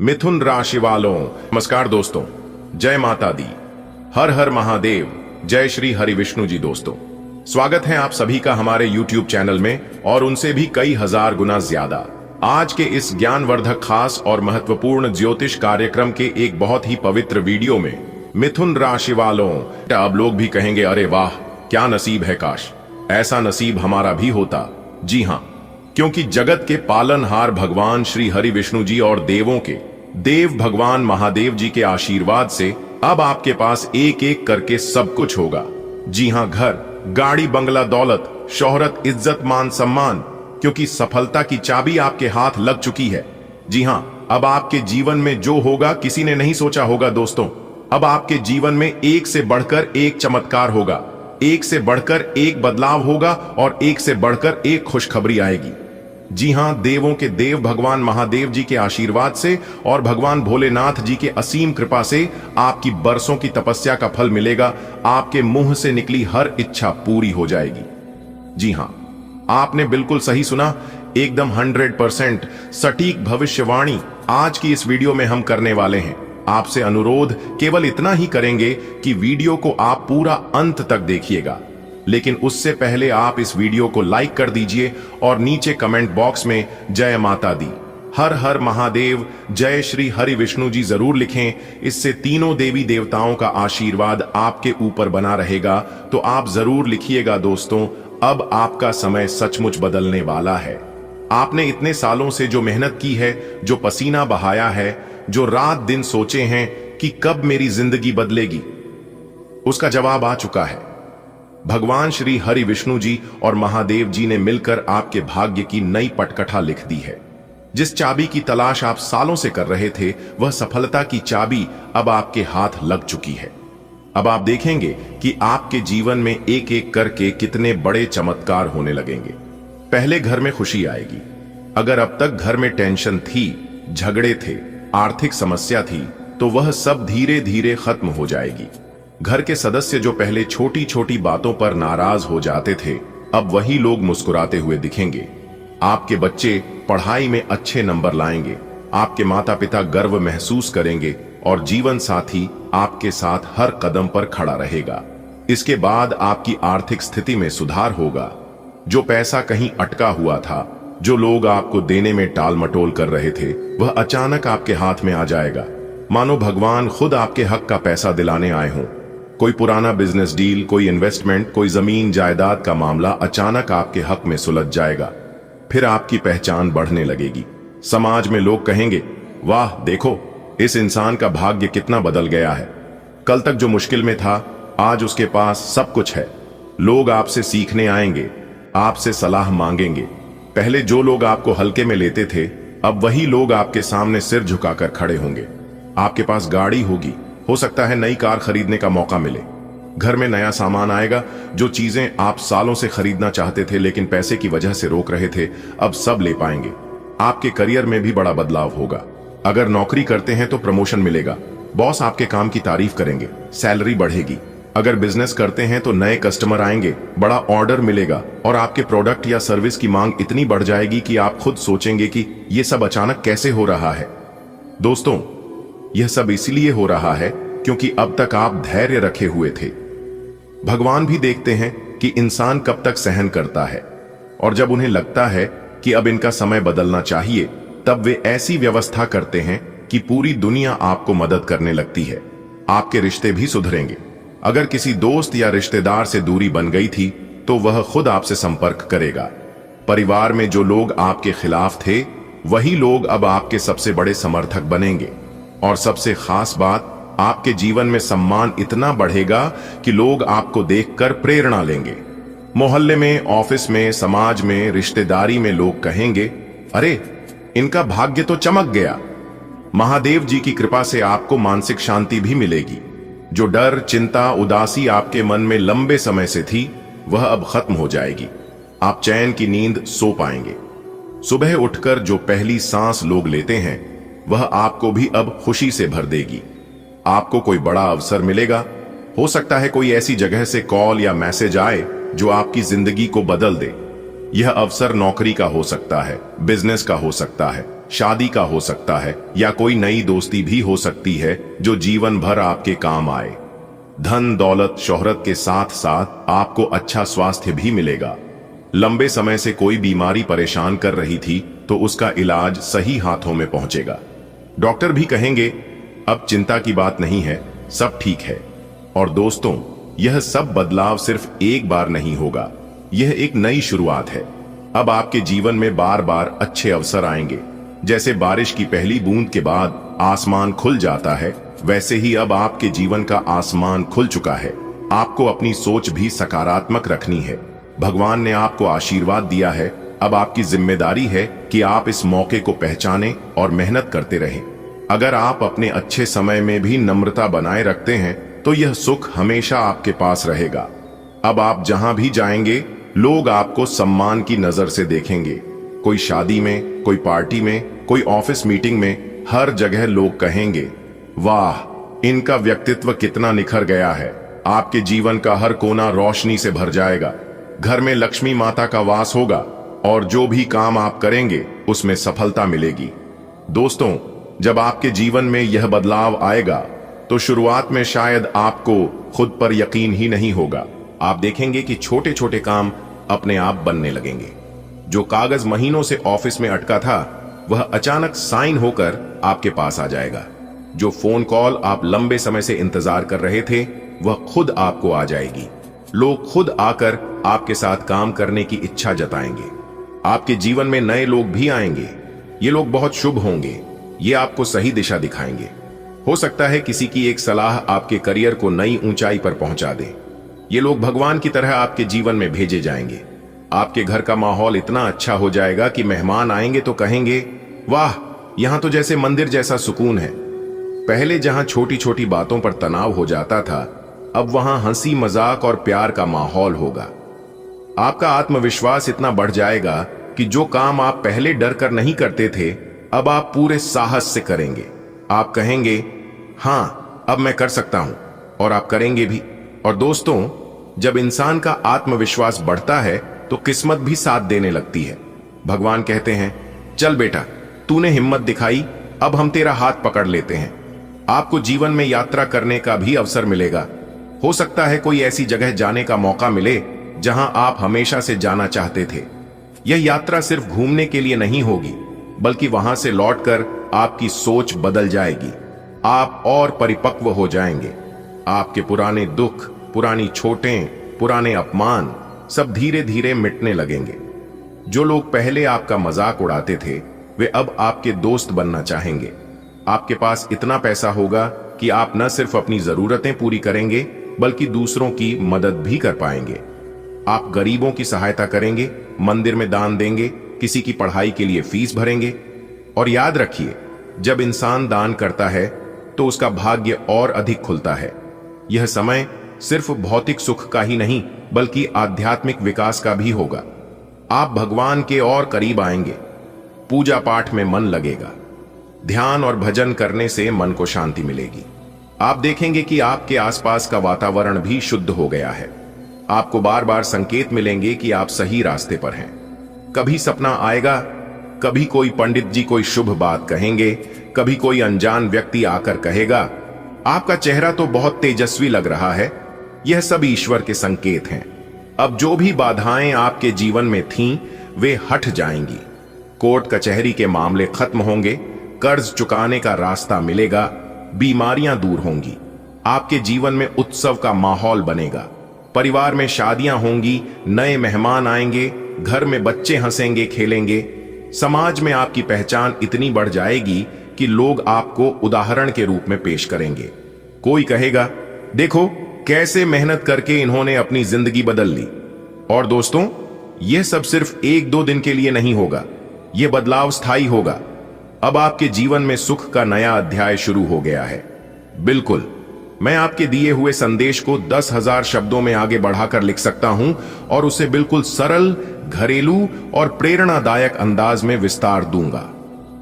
मिथुन राशि वालों, नमस्कार दोस्तों। जय माता दी, हर हर महादेव, जय श्री हरि विष्णु जी। दोस्तों, स्वागत है आप सभी का हमारे YouTube चैनल में और उनसे भी कई हजार गुना ज्यादा। आज के इस ज्ञानवर्धक, खास और महत्वपूर्ण ज्योतिष कार्यक्रम के एक बहुत ही पवित्र वीडियो में मिथुन राशि वालों, अब लोग भी कहेंगे अरे वाह क्या नसीब है, काश ऐसा नसीब हमारा भी होता। जी हाँ, क्योंकि जगत के पालनहार भगवान श्री हरि विष्णु जी और देवों के देव भगवान महादेव जी के आशीर्वाद से अब आपके पास एक एक करके सब कुछ होगा। जी हाँ, घर, गाड़ी, बंगला, दौलत, शोहरत, इज्जत, मान, सम्मान, क्योंकि सफलता की चाबी आपके हाथ लग चुकी है। जी हाँ, अब आपके जीवन में जो होगा किसी ने नहीं सोचा होगा। दोस्तों, अब आपके जीवन में एक से बढ़कर एक चमत्कार होगा, एक से बढ़कर एक बदलाव होगा और एक से बढ़कर एक खुशखबरी आएगी। जी हां, देवों के देव भगवान महादेव जी के आशीर्वाद से और भगवान भोलेनाथ जी के असीम कृपा से आपकी बरसों की तपस्या का फल मिलेगा। आपके मुंह से निकली हर इच्छा पूरी हो जाएगी। जी हां, आपने बिल्कुल सही सुना, एकदम 100% सटीक भविष्यवाणी आज की इस वीडियो में हम करने वाले हैं। आपसे अनुरोध केवल इतना ही करेंगे कि वीडियो को आप पूरा अंत तक देखिएगा, लेकिन उससे पहले आप इस वीडियो को लाइक कर दीजिए और नीचे कमेंट बॉक्स में जय माता दी, हर हर महादेव, जय श्री हरि विष्णु जी जरूर लिखें। इससे तीनों देवी देवताओं का आशीर्वाद आपके ऊपर बना रहेगा। तो आप जरूर लिखिएगा दोस्तों, अब आपका समय सचमुच बदलने वाला है। आपने इतने सालों से जो मेहनत की है, जो पसीना बहाया है, जो रात दिन सोचे हैं कि कब मेरी जिंदगी बदलेगी, उसका जवाब आ चुका है। भगवान श्री हरि विष्णु जी और महादेव जी ने मिलकर आपके भाग्य की नई पटकथा लिख दी है। जिस चाबी की तलाश आप सालों से कर रहे थे, वह सफलता की चाबी अब आपके हाथ लग चुकी है। अब आप देखेंगे कि आपके जीवन में एक एक करके कितने बड़े चमत्कार होने लगेंगे। पहले घर में खुशी आएगी। अगर अब तक घर में टेंशन थी, झगड़े थे, आर्थिक समस्या थी, तो वह सब धीरे धीरे खत्म हो जाएगी। घर के सदस्य जो पहले छोटी छोटी बातों पर नाराज हो जाते थे, अब वही लोग मुस्कुराते हुए दिखेंगे। आपके बच्चे पढ़ाई में अच्छे नंबर लाएंगे, आपके माता पिता गर्व महसूस करेंगे और जीवन साथी आपके साथ हर कदम पर खड़ा रहेगा। इसके बाद आपकी आर्थिक स्थिति में सुधार होगा। जो पैसा कहीं अटका हुआ था, जो लोग आपको देने में टाल मटोल कर रहे थे, वह अचानक आपके हाथ में आ जाएगा, मानो भगवान खुद आपके हक का पैसा दिलाने आए हों। कोई पुराना बिजनेस डील, कोई इन्वेस्टमेंट, कोई जमीन जायदाद का मामला अचानक आपके हक में सुलझ जाएगा। फिर आपकी पहचान बढ़ने लगेगी। समाज में लोग कहेंगे, वाह देखो इस इंसान का भाग्य कितना बदल गया है। कल तक जो मुश्किल में था, आज उसके पास सब कुछ है। लोग आपसे सीखने आएंगे, आपसे सलाह मांगेंगे। पहले जो लोग आपको हल्के में लेते थे, अब वही लोग आपके सामने सिर झुकाकर खड़े होंगे। आपके पास गाड़ी होगी, हो सकता है नई कार खरीदने का मौका मिले। घर में नया सामान आएगा। जो चीजें आप सालों से खरीदना चाहते थे लेकिन पैसे की वजह से रोक रहे थे, अब सब ले पाएंगे। आपके करियर में भी बड़ा बदलाव होगा। अगर नौकरी करते हैं तो प्रमोशन मिलेगा, बॉस आपके काम की तारीफ करेंगे, सैलरी बढ़ेगी। अगर बिजनेस करते हैं तो नए कस्टमर आएंगे, बड़ा ऑर्डर मिलेगा और आपके प्रोडक्ट या सर्विस की मांग इतनी बढ़ जाएगी कि आप खुद सोचेंगे कि यह सब अचानक कैसे हो रहा है। दोस्तों, यह सब इसलिए हो रहा है क्योंकि अब तक आप धैर्य रखे हुए थे। भगवान भी देखते हैं कि इंसान कब तक सहन करता है, और जब उन्हें लगता है कि अब इनका समय बदलना चाहिए, तब वे ऐसी व्यवस्था करते हैं कि पूरी दुनिया आपको मदद करने लगती है। आपके रिश्ते भी सुधरेंगे। अगर किसी दोस्त या रिश्तेदार से दूरी बन गई थी, तो वह खुद आपसे संपर्क करेगा। परिवार में जो लोग आपके खिलाफ थे, वही लोग अब आपके सबसे बड़े समर्थक बनेंगे। और सबसे खास बात, आपके जीवन में सम्मान इतना बढ़ेगा कि लोग आपको देखकर प्रेरणा लेंगे। मोहल्ले में, ऑफिस में, समाज में, रिश्तेदारी में लोग कहेंगे, अरे इनका भाग्य तो चमक गया। महादेव जी की कृपा से आपको मानसिक शांति भी मिलेगी। जो डर, चिंता, उदासी आपके मन में लंबे समय से थी, वह अब खत्म हो जाएगी। आप चैन की नींद सो पाएंगे। सुबह उठकर जो पहली सांस लोग लेते हैं, वह आपको भी अब खुशी से भर देगी। आपको कोई बड़ा अवसर मिलेगा। हो सकता है कोई ऐसी जगह से कॉल या मैसेज आए जो आपकी जिंदगी को बदल दे। यह अवसर नौकरी का हो सकता है, बिजनेस का हो सकता है, शादी का हो सकता है या कोई नई दोस्ती भी हो सकती है जो जीवन भर आपके काम आए। धन दौलत शोहरत के साथ साथ आपको अच्छा स्वास्थ्य भी मिलेगा। लंबे समय से कोई बीमारी परेशान कर रही थी तो उसका इलाज सही हाथों में पहुंचेगा। डॉक्टर भी कहेंगे अब चिंता की बात नहीं है, सब ठीक है। और दोस्तों, यह सब बदलाव सिर्फ एक बार नहीं होगा, यह एक नई शुरुआत है। अब आपके जीवन में बार बार अच्छे अवसर आएंगे। जैसे बारिश की पहली बूंद के बाद आसमान खुल जाता है, वैसे ही अब आपके जीवन का आसमान खुल चुका है। आपको अपनी सोच भी सकारात्मक रखनी है। भगवान ने आपको आशीर्वाद दिया है, अब आपकी जिम्मेदारी है कि आप इस मौके को पहचानें और मेहनत करते रहें। अगर आप अपने अच्छे समय में भी नम्रता बनाए रखते हैं तो यह सुख हमेशा आपके पास रहेगा। अब आप जहां भी जाएंगे, लोग आपको सम्मान की नजर से देखेंगे। कोई शादी में, कोई पार्टी में, कोई ऑफिस मीटिंग में, हर जगह लोग कहेंगे वाह, इनका व्यक्तित्व कितना निखर गया है। आपके जीवन का हर कोना रोशनी से भर जाएगा। घर में लक्ष्मी माता का वास होगा और जो भी काम आप करेंगे उसमें सफलता मिलेगी। दोस्तों, जब आपके जीवन में यह बदलाव आएगा तो शुरुआत में शायद आपको खुद पर यकीन ही नहीं होगा। आप देखेंगे कि छोटे छोटे काम अपने आप बनने लगेंगे। जो कागज महीनों से ऑफिस में अटका था, वह अचानक साइन होकर आपके पास आ जाएगा। जो फोन कॉल आप लंबे समय से इंतजार कर रहे थे, वह खुद आपको आ जाएगी। लोग खुद आकर आपके साथ काम करने की इच्छा जताएंगे। आपके जीवन में नए लोग भी आएंगे। ये लोग बहुत शुभ होंगे। ये आपको सही दिशा दिखाएंगे। हो सकता है किसी की एक सलाह आपके करियर को नई ऊंचाई पर पहुंचा दे। ये लोग भगवान की तरह आपके जीवन में भेजे जाएंगे। आपके घर का माहौल इतना अच्छा हो जाएगा कि मेहमान आएंगे तो कहेंगे वाह, यहां तो जैसे मंदिर जैसा सुकून है। पहले जहां छोटी छोटी बातों पर तनाव हो जाता था, अब वहां हंसी मजाक और प्यार का माहौल होगा। आपका आत्मविश्वास इतना बढ़ जाएगा कि जो काम आप पहले डर कर नहीं करते थे, अब आप पूरे साहस से करेंगे। आप कहेंगे हां, अब मैं कर सकता हूं, और आप करेंगे भी। और दोस्तों, जब इंसान का आत्मविश्वास बढ़ता है तो किस्मत भी साथ देने लगती है। भगवान कहते हैं चल बेटा, तूने हिम्मत दिखाई, अब हम तेरा हाथ पकड़ लेते हैं। आपको जीवन में यात्रा करने का भी अवसर मिलेगा। हो सकता है कोई ऐसी जगह जाने का मौका मिले जहां आप हमेशा से जाना चाहते थे। यह यात्रा सिर्फ घूमने के लिए नहीं होगी, बल्कि वहां से लौटकर आपकी सोच बदल जाएगी। आप और परिपक्व हो जाएंगे। आपके पुराने दुख, पुरानी चोटें, पुराने अपमान सब धीरे धीरे मिटने लगेंगे। जो लोग पहले आपका मजाक उड़ाते थे, वे अब आपके दोस्त बनना चाहेंगे। आपके पास इतना पैसा होगा कि आप न सिर्फ अपनी जरूरतें पूरी करेंगे, बल्कि दूसरों की मदद भी कर पाएंगे। आप गरीबों की सहायता करेंगे, मंदिर में दान देंगे, किसी की पढ़ाई के लिए फीस भरेंगे। और याद रखिए, जब इंसान दान करता है तो उसका भाग्य और अधिक खुलता है। यह समय सिर्फ भौतिक सुख का ही नहीं, बल्कि आध्यात्मिक विकास का भी होगा। आप भगवान के और करीब आएंगे। पूजा पाठ में मन लगेगा। ध्यान और भजन करने से मन को शांति मिलेगी। आप देखेंगे कि आपके आसपास का वातावरण भी शुद्ध हो गया है। आपको बार बार संकेत मिलेंगे कि आप सही रास्ते पर हैं। कभी सपना आएगा, कभी कोई पंडित जी कोई शुभ बात कहेंगे, कभी कोई अनजान व्यक्ति आकर कहेगा आपका चेहरा तो बहुत तेजस्वी लग रहा है। यह सब ईश्वर के संकेत हैं। अब जो भी बाधाएं आपके जीवन में थीं, वे हट जाएंगी। कोर्ट कचहरी के मामले खत्म होंगे, कर्ज चुकाने का रास्ता मिलेगा, बीमारियां दूर होंगी। आपके जीवन में उत्सव का माहौल बनेगा। परिवार में शादियां होंगी, नए मेहमान आएंगे, घर में बच्चे हंसेंगे खेलेंगे। समाज में आपकी पहचान इतनी बढ़ जाएगी कि लोग आपको उदाहरण के रूप में पेश करेंगे। कोई कहेगा देखो कैसे मेहनत करके इन्होंने अपनी जिंदगी बदल ली। और दोस्तों, यह सब सिर्फ एक दो दिन के लिए नहीं होगा, यह बदलाव स्थायी होगा। अब आपके जीवन में सुख का नया अध्याय शुरू हो गया है। बिल्कुल, मैं आपके दिए हुए संदेश को 10,000 शब्दों में आगे बढ़ाकर लिख सकता हूं और उसे बिल्कुल सरल, घरेलू और प्रेरणादायक अंदाज में विस्तार दूंगा।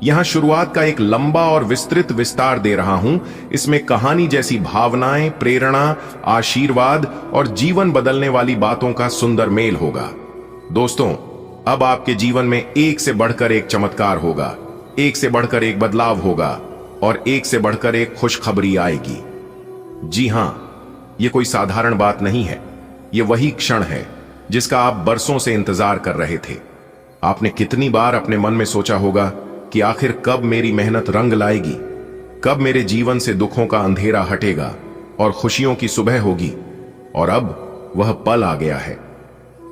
यहां शुरुआत का एक लंबा और विस्तृत विस्तार दे रहा हूं। इसमें कहानी जैसी भावनाएं, प्रेरणा, आशीर्वाद और जीवन बदलने वाली बातों का सुंदर मेल होगा। दोस्तों, अब आपके जीवन में एक से बढ़कर एक चमत्कार होगा। एक से बढ़कर एक बदलाव होगा और एक से बढ़कर एक खुशखबरी आएगी। जी हां, यह कोई साधारण बात नहीं है। यह वही क्षण है जिसका आप बरसों से इंतजार कर रहे थे। आपने कितनी बार अपने मन में सोचा होगा कि आखिर कब मेरी मेहनत रंग लाएगी, कब मेरे जीवन से दुखों का अंधेरा हटेगा और खुशियों की सुबह होगी। और अब वह पल आ गया है।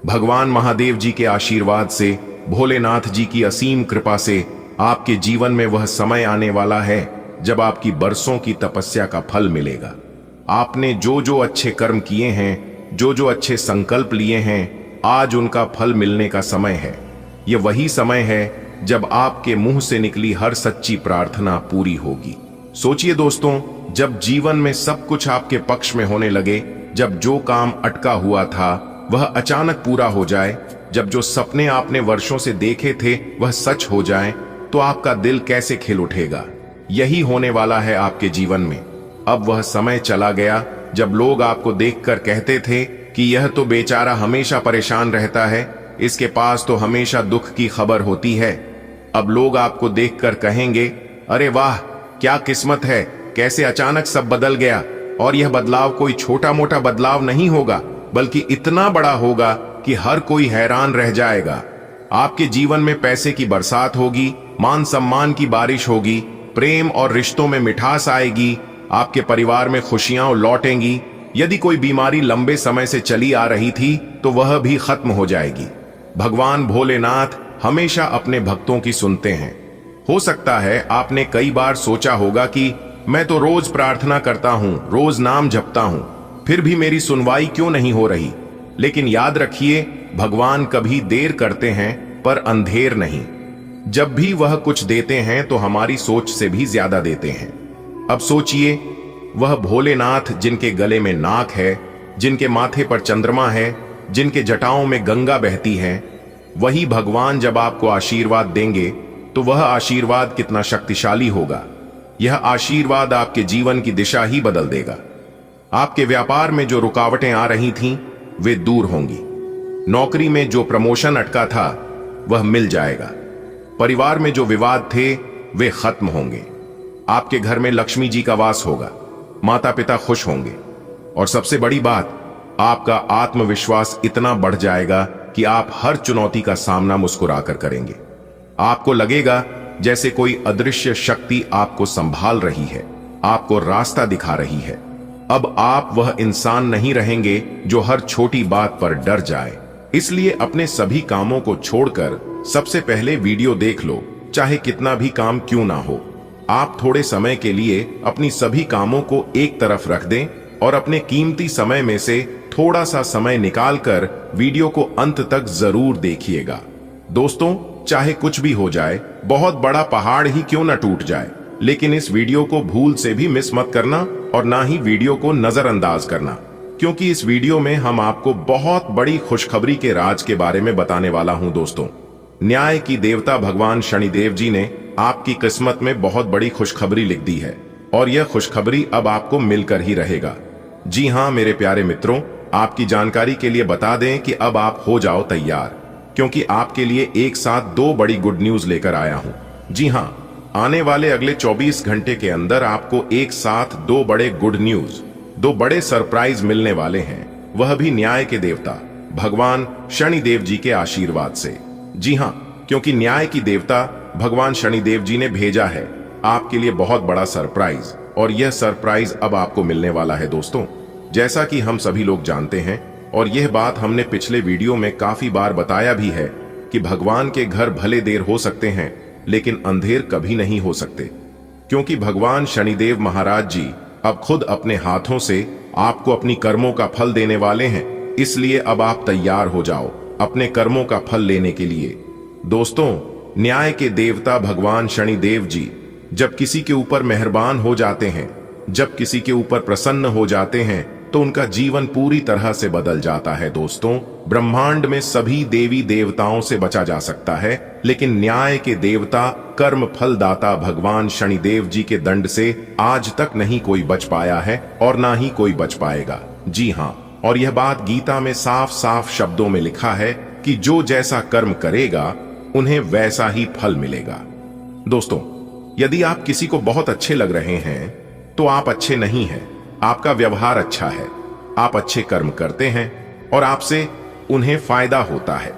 भगवान महादेव जी के आशीर्वाद से, भोलेनाथ जी की असीम कृपा से आपके जीवन में वह समय आने वाला है जब आपकी बरसों की तपस्या का फल मिलेगा। आपने जो जो अच्छे कर्म किए हैं, जो जो अच्छे संकल्प लिए हैं, आज उनका फल मिलने का समय है। यह वही समय है जब आपके मुंह से निकली हर सच्ची प्रार्थना पूरी होगी। सोचिए दोस्तों, जब जीवन में सब कुछ आपके पक्ष में होने लगे, जब जो काम अटका हुआ था वह अचानक पूरा हो जाए, जब जो सपने आपने वर्षों से देखे थे वह सच हो जाए, तो आपका दिल कैसे खिल उठेगा। यही होने वाला है आपके जीवन में। अब वह समय चला गया जब लोग आपको देखकर कहते थे कि यह तो बेचारा हमेशा परेशान रहता है, इसके पास तो हमेशा दुख की खबर होती है। अब लोग आपको देखकर कहेंगे, अरे वाह, क्या किस्मत है, कैसे अचानक सब बदल गया। और यह बदलाव कोई छोटा मोटा बदलाव नहीं होगा, बल्कि इतना बड़ा होगा कि हर कोई हैरान रह जाएगा। आपके जीवन में पैसे की बरसात होगी, मान सम्मान की बारिश होगी, प्रेम और रिश्तों में मिठास आएगी, आपके परिवार में खुशियां लौटेंगी। यदि कोई बीमारी लंबे समय से चली आ रही थी तो वह भी खत्म हो जाएगी। भगवान भोलेनाथ हमेशा अपने भक्तों की सुनते हैं। हो सकता है आपने कई बार सोचा होगा कि मैं तो रोज प्रार्थना करता हूं, रोज नाम जपता हूं, फिर भी मेरी सुनवाई क्यों नहीं हो रही। लेकिन याद रखिए, भगवान कभी देर करते हैं पर अंधेर नहीं। जब भी वह कुछ देते हैं तो हमारी सोच से भी ज्यादा देते हैं। अब सोचिए, वह भोलेनाथ जिनके गले में नाक है, जिनके माथे पर चंद्रमा है, जिनके जटाओं में गंगा बहती है, वही भगवान जब आपको आशीर्वाद देंगे तो वह आशीर्वाद कितना शक्तिशाली होगा। यह आशीर्वाद आपके जीवन की दिशा ही बदल देगा। आपके व्यापार में जो रुकावटें आ रही थीं, वे दूर होंगी। नौकरी में जो प्रमोशन अटका था वह मिल जाएगा। परिवार में जो विवाद थे वे खत्म होंगे। आपके घर में लक्ष्मी जी का वास होगा, माता पिता खुश होंगे और सबसे बड़ी बात, आपका आत्मविश्वास इतना बढ़ जाएगा कि आप हर चुनौती का सामना मुस्कुराकर करेंगे। आपको लगेगा जैसे कोई अदृश्य शक्ति आपको संभाल रही है, आपको रास्ता दिखा रही है। अब आप वह इंसान नहीं रहेंगे जो हर छोटी बात पर डर जाए। इसलिए अपने सभी कामों को छोड़कर सबसे पहले वीडियो देख लो, चाहे कितना भी काम क्यों ना हो। आप थोड़े समय के लिए अपनी सभी कामों को एक तरफ रख दें और अपने कीमती समय में से थोड़ा सा समय निकालकर वीडियो को अंत तक जरूर देखिएगा। दोस्तों, चाहे कुछ भी हो जाए, बहुत बड़ा पहाड़ ही क्यों न टूट जाए, लेकिन इस वीडियो को भूल से भी मिस मत करना और ना ही वीडियो को नजरअंदाज करना, क्योंकि इस वीडियो में हम आपको बहुत बड़ी खुशखबरी के राज के बारे में बताने वाला हूं। दोस्तों, न्याय की देवता भगवान शनिदेव जी ने आपकी किस्मत में बहुत बड़ी खुशखबरी लिख दी है और यह खुशखबरी अब आपको मिलकर ही रहेगा। जी हां मेरे प्यारे मित्रों, आपकी जानकारी के लिए बता दें कि अब आप हो जाओ तैयार, क्योंकि आपके लिए एक साथ दो बड़ी गुड न्यूज लेकर आया हूं। जी हां, आने वाले अगले 24 घंटे के अंदर आपको एक साथ दो बड़े गुड न्यूज, दो बड़े सरप्राइज मिलने वाले हैं, वह भी न्याय के देवता भगवान शनिदेव जी के आशीर्वाद से। जी हां, क्योंकि न्याय की देवता भगवान शनिदेव जी ने भेजा है आपके लिए बहुत बड़ा सरप्राइज, और यह सरप्राइज अब आपको मिलने वाला है। दोस्तों, जैसा कि हम सभी लोग जानते हैं और यह बात हमने पिछले वीडियो में काफी बार बताया भी है कि भगवान के घर भले देर हो सकते हैं लेकिन अंधेर कभी नहीं हो सकते, क्योंकि भगवान शनिदेव महाराज जी अब खुद अपने हाथों से आपको अपनी कर्मों का फल देने वाले हैं। इसलिए अब आप तैयार हो जाओ अपने कर्मों का फल लेने के लिए। दोस्तों, न्याय के देवता भगवान शनिदेव जी जब किसी के ऊपर मेहरबान हो जाते हैं, जब किसी के ऊपर प्रसन्न हो जाते हैं, तो उनका जीवन पूरी तरह से बदल जाता है। दोस्तों, ब्रह्मांड में सभी देवी देवताओं से बचा जा सकता है, लेकिन न्याय के देवता कर्म फल दाता भगवान शनिदेव जी के दंड से आज तक नहीं कोई बच पाया है और ना ही कोई बच पाएगा। जी हां, और यह बात गीता में साफ साफ शब्दों में लिखा है कि जो जैसा कर्म करेगा उन्हें वैसा ही फल मिलेगा। दोस्तों, यदि आप किसी को बहुत अच्छे लग रहे हैं तो आप अच्छे नहीं हैं। आपका व्यवहार अच्छा है, आप अच्छे कर्म करते हैं और आपसे उन्हें फायदा होता है,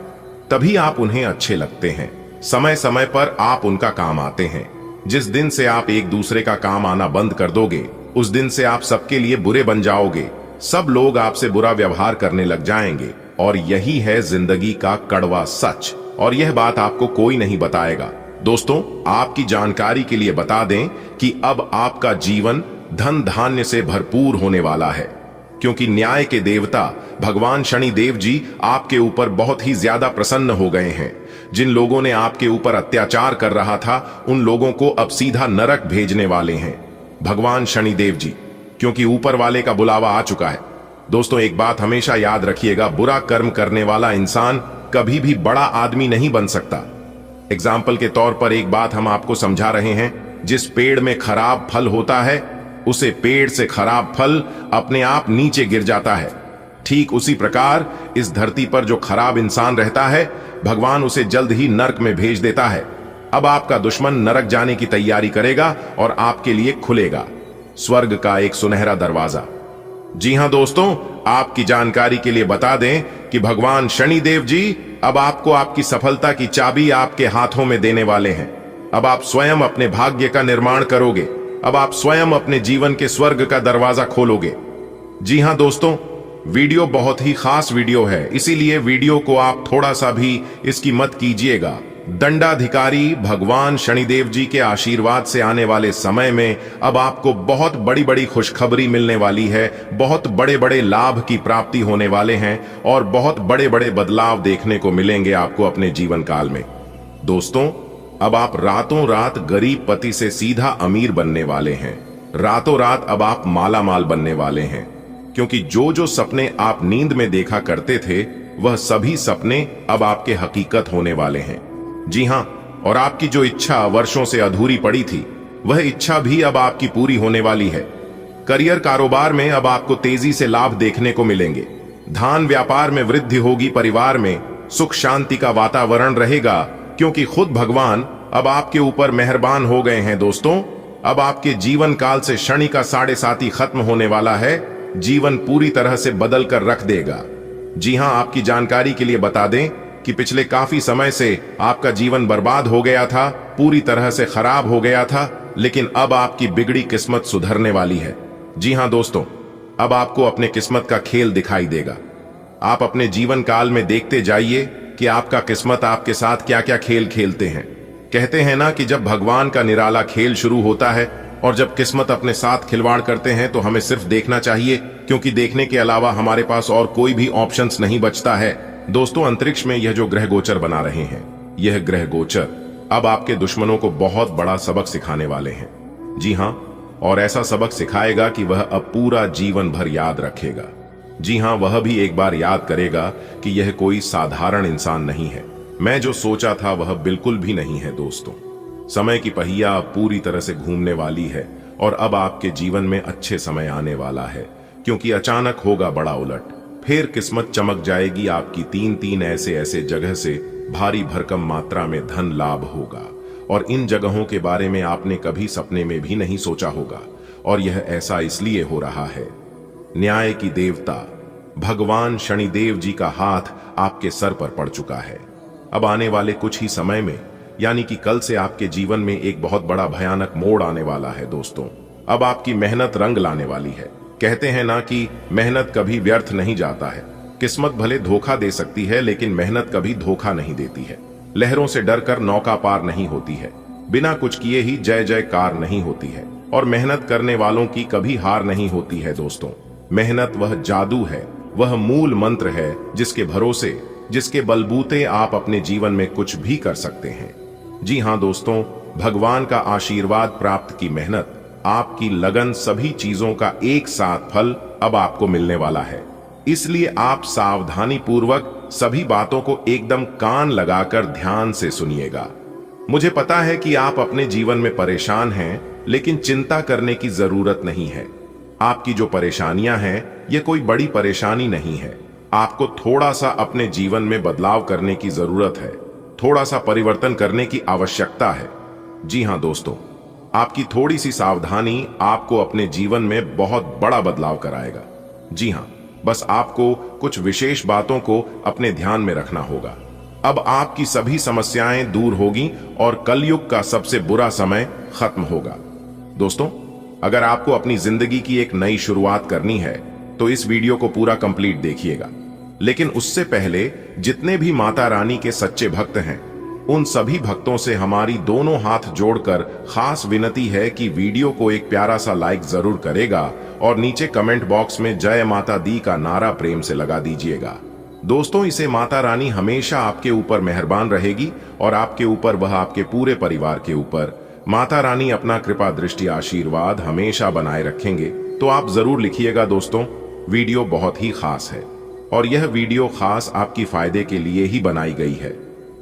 तभी आप उन्हें अच्छे लगते हैं। समय समय पर आप उनका काम आते हैं। जिस दिन से आप एक दूसरे का काम आना बंद कर दोगे, उस दिन से आप सबके लिए बुरे बन जाओगे। सब लोग आपसे बुरा व्यवहार करने लग जाएंगे और यही है जिंदगी का कड़वा सच। और यह बात आपको कोई नहीं बताएगा। दोस्तों, आपकी जानकारी के लिए बता दें कि अब आपका जीवन धन धान्य से भरपूर होने वाला है, क्योंकि न्याय के देवता भगवान शनिदेव जी आपके ऊपर बहुत ही ज्यादा प्रसन्न हो गए हैं। जिन लोगों ने आपके ऊपर अत्याचार कर रहा था, उन लोगों को अब सीधा नरक भेजने वाले हैं भगवान शनिदेव जी, क्योंकि ऊपर वाले का बुलावा आ चुका है। दोस्तों, एक बात हमेशा याद रखिएगा, बुरा कर्म करने वाला इंसान कभी भी बड़ा आदमी नहीं बन सकता। एग्जाम्पल के तौर पर एक बात हम आपको समझा रहे हैं, जिस पेड़ में खराब फल होता है, उसे पेड़ से खराब फल अपने आप नीचे गिर जाता है। ठीक उसी प्रकार इस धरती पर जो खराब इंसान रहता है, भगवान उसे जल्द ही नरक में भेज देता है। अब आपका दुश्मन नरक जाने की तैयारी करेगा और आपके लिए खुलेगा स्वर्ग का एक सुनहरा दरवाजा। जी हां दोस्तों, आपकी जानकारी के लिए बता दें कि भगवान शनिदेव जी अब आपको आपकी सफलता की चाबी आपके हाथों में देने वाले हैं। अब आप स्वयं अपने भाग्य का निर्माण करोगे। अब आप स्वयं अपने जीवन के स्वर्ग का दरवाजा खोलोगे। जी हां दोस्तों, वीडियो बहुत ही खास वीडियो है, इसीलिए वीडियो को आप थोड़ा सा भी इसकी मत कीजिएगा। दंडाधिकारी भगवान शनिदेव जी के आशीर्वाद से आने वाले समय में अब आपको बहुत बड़ी बड़ी खुशखबरी मिलने वाली है। बहुत बड़े बड़े लाभ की प्राप्ति होने वाले हैं और बहुत बड़े बड़े बदलाव देखने को मिलेंगे आपको अपने जीवन काल में। दोस्तों, अब आप रातों रात गरीब पति से सीधा अमीर बनने वाले हैं। रातों रात अब आप माला माल बनने वाले हैं, क्योंकि जो जो सपने आप नींद में देखा करते थे, वह सभी सपने अब आपके हकीकत होने वाले हैं। जी हां, और आपकी जो इच्छा वर्षों से अधूरी पड़ी थी, वह इच्छा भी अब आपकी पूरी होने वाली है। करियर कारोबार में अब आपको तेजी से लाभ देखने को मिलेंगे। धान व्यापार में वृद्धि होगी। परिवार में सुख शांति का वातावरण रहेगा, क्योंकि खुद भगवान अब आपके ऊपर मेहरबान हो गए हैं। दोस्तों, अब आपके जीवन काल से शनि का 7.5 खत्म होने वाला है। जीवन पूरी तरह से बदल कर रख देगा। जी हां, आपकी जानकारी के लिए बता दें कि पिछले काफी समय से आपका जीवन बर्बाद हो गया था, पूरी तरह से खराब हो गया था, लेकिन अब आपकी बिगड़ी किस्मत सुधरने वाली है। जी हां दोस्तों, अब आपको अपने किस्मत का खेल दिखाई देगा। आप अपने जीवन काल में देखते जाइए कि आपका किस्मत आपके साथ क्या क्या खेल खेलते हैं। कहते हैं ना कि जब भगवान का निराला खेल शुरू होता है और जब किस्मत अपने साथ खिलवाड़ करते हैं, तो हमें सिर्फ देखना चाहिए, क्योंकि देखने के अलावा हमारे पास और कोई भी ऑप्शंस नहीं बचता है। दोस्तों, अंतरिक्ष में यह जो ग्रह गोचर बना रहे हैं, यह ग्रह गोचर अब आपके दुश्मनों को बहुत बड़ा सबक सिखाने वाले हैं। जी हां, और ऐसा सबक सिखाएगा कि वह अब पूरा जीवन भर याद रखेगा। जी हां, वह भी एक बार याद करेगा कि यह कोई साधारण इंसान नहीं है। मैं जो सोचा था वह बिल्कुल भी नहीं है। दोस्तों, समय की पहिया अब पूरी तरह से घूमने वाली है और अब आपके जीवन में अच्छे समय आने वाला है, क्योंकि अचानक होगा बड़ा उलट। फिर किस्मत चमक जाएगी आपकी। 3 ऐसे ऐसे जगह से भारी भरकम मात्रा में धन लाभ होगा, और इन जगहों के बारे में आपने कभी सपने में भी नहीं सोचा होगा। और यह ऐसा इसलिए हो रहा है, न्याय की देवता भगवान शनिदेव जी का हाथ आपके सर पर पड़ चुका है। अब आने वाले कुछ ही समय में, यानी कि कल से, आपके जीवन में एक बहुत बड़ा भयानक मोड़ आने वाला है। दोस्तों, अब आपकी मेहनत रंग लाने वाली है। कहते हैं ना कि मेहनत कभी व्यर्थ नहीं जाता है। किस्मत भले धोखा दे सकती है, लेकिन मेहनत कभी धोखा नहीं देती है। लहरों से डरकर नौका पार नहीं होती है। बिना कुछ किए ही जय जयकार नहीं होती है, और मेहनत करने वालों की कभी हार नहीं होती है। दोस्तों, मेहनत वह जादू है, वह मूल मंत्र है, जिसके भरोसे, जिसके बलबूते आप अपने जीवन में कुछ भी कर सकते हैं। जी हां दोस्तों, भगवान का आशीर्वाद प्राप्त की मेहनत, आपकी लगन, सभी चीजों का एक साथ फल अब आपको मिलने वाला है। इसलिए आप सावधानी पूर्वक सभी बातों को एकदम कान लगाकर ध्यान से सुनिएगा। मुझे पता है कि आप अपने जीवन में परेशान हैं, लेकिन चिंता करने की जरूरत नहीं है। आपकी जो परेशानियां हैं, ये कोई बड़ी परेशानी नहीं है। आपको थोड़ा सा अपने जीवन में बदलाव करने की जरूरत है, थोड़ा सा परिवर्तन करने की आवश्यकता है। जी हां दोस्तों, आपकी थोड़ी सी सावधानी आपको अपने जीवन में बहुत बड़ा बदलाव कराएगा। जी हां, बस आपको कुछ विशेष बातों को अपने ध्यान में रखना होगा। अब आपकी सभी समस्याएं दूर होगी और कलयुग का सबसे बुरा समय खत्म होगा। दोस्तों, अगर आपको अपनी जिंदगी की एक नई शुरुआत करनी है तो इस वीडियो को पूरा कंप्लीट देखिएगा। लेकिन उससे पहले जितने भी माता रानी के सच्चे भक्त हैं, उन सभी भक्तों से हमारी दोनों हाथ जोड़कर खास विनती है कि वीडियो को एक प्यारा सा लाइक जरूर करेगा और नीचे कमेंट बॉक्स में जय माता दी का नारा प्रेम से लगा दीजिएगा। दोस्तों, इसे माता रानी हमेशा आपके ऊपर मेहरबान रहेगी और आपके ऊपर, वह आपके पूरे परिवार के ऊपर माता रानी अपना कृपा दृष्टि आशीर्वाद हमेशा बनाए रखेंगे। तो आप जरूर लिखिएगा दोस्तों, वीडियो बहुत ही खास है और यह वीडियो खास आपकी फायदे के लिए ही बनाई गई है,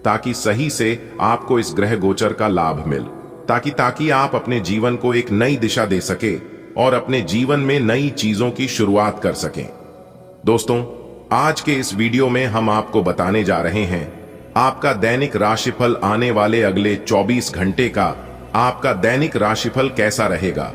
ताकि सही से आपको इस ग्रह गोचर का लाभ मिल, ताकि आप अपने जीवन को एक नई दिशा दे सके और अपने जीवन में नई चीजों की शुरुआत कर सकें। दोस्तों, आज के इस वीडियो में हम आपको बताने जा रहे हैं आपका दैनिक राशिफल। आने वाले अगले 24 घंटे का आपका दैनिक राशिफल कैसा रहेगा,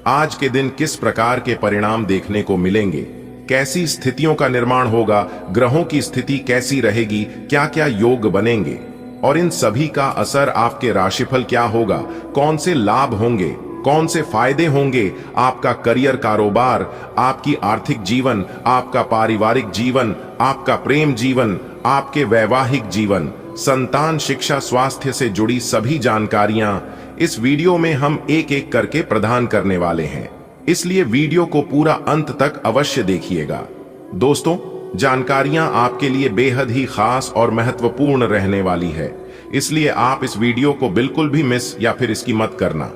आज के दिन किस प्रकार के परिणाम देखने को मिलेंगे, कैसी स्थितियों का निर्माण होगा, ग्रहों की स्थिति कैसी रहेगी, क्या क्या योग बनेंगे और इन सभी का असर आपके राशिफल क्या होगा, कौन से लाभ होंगे, कौन से फायदे होंगे, आपका करियर, कारोबार, आपकी आर्थिक जीवन, आपका पारिवारिक जीवन, आपका प्रेम जीवन, आपके वैवाहिक जीवन, संतान, शिक्षा, स्वास्थ्य से जुड़ी सभी जानकारियां इस वीडियो में हम एक एक करके प्रदान करने वाले हैं। इसलिए वीडियो को पूरा अंत तक अवश्य देखिएगा। दोस्तों, जानकारियां आपके लिए बेहद ही खास और महत्वपूर्ण रहने वाली है, इसलिए आप इस वीडियो को बिल्कुल भी मिस या फिर इसकी मत करना।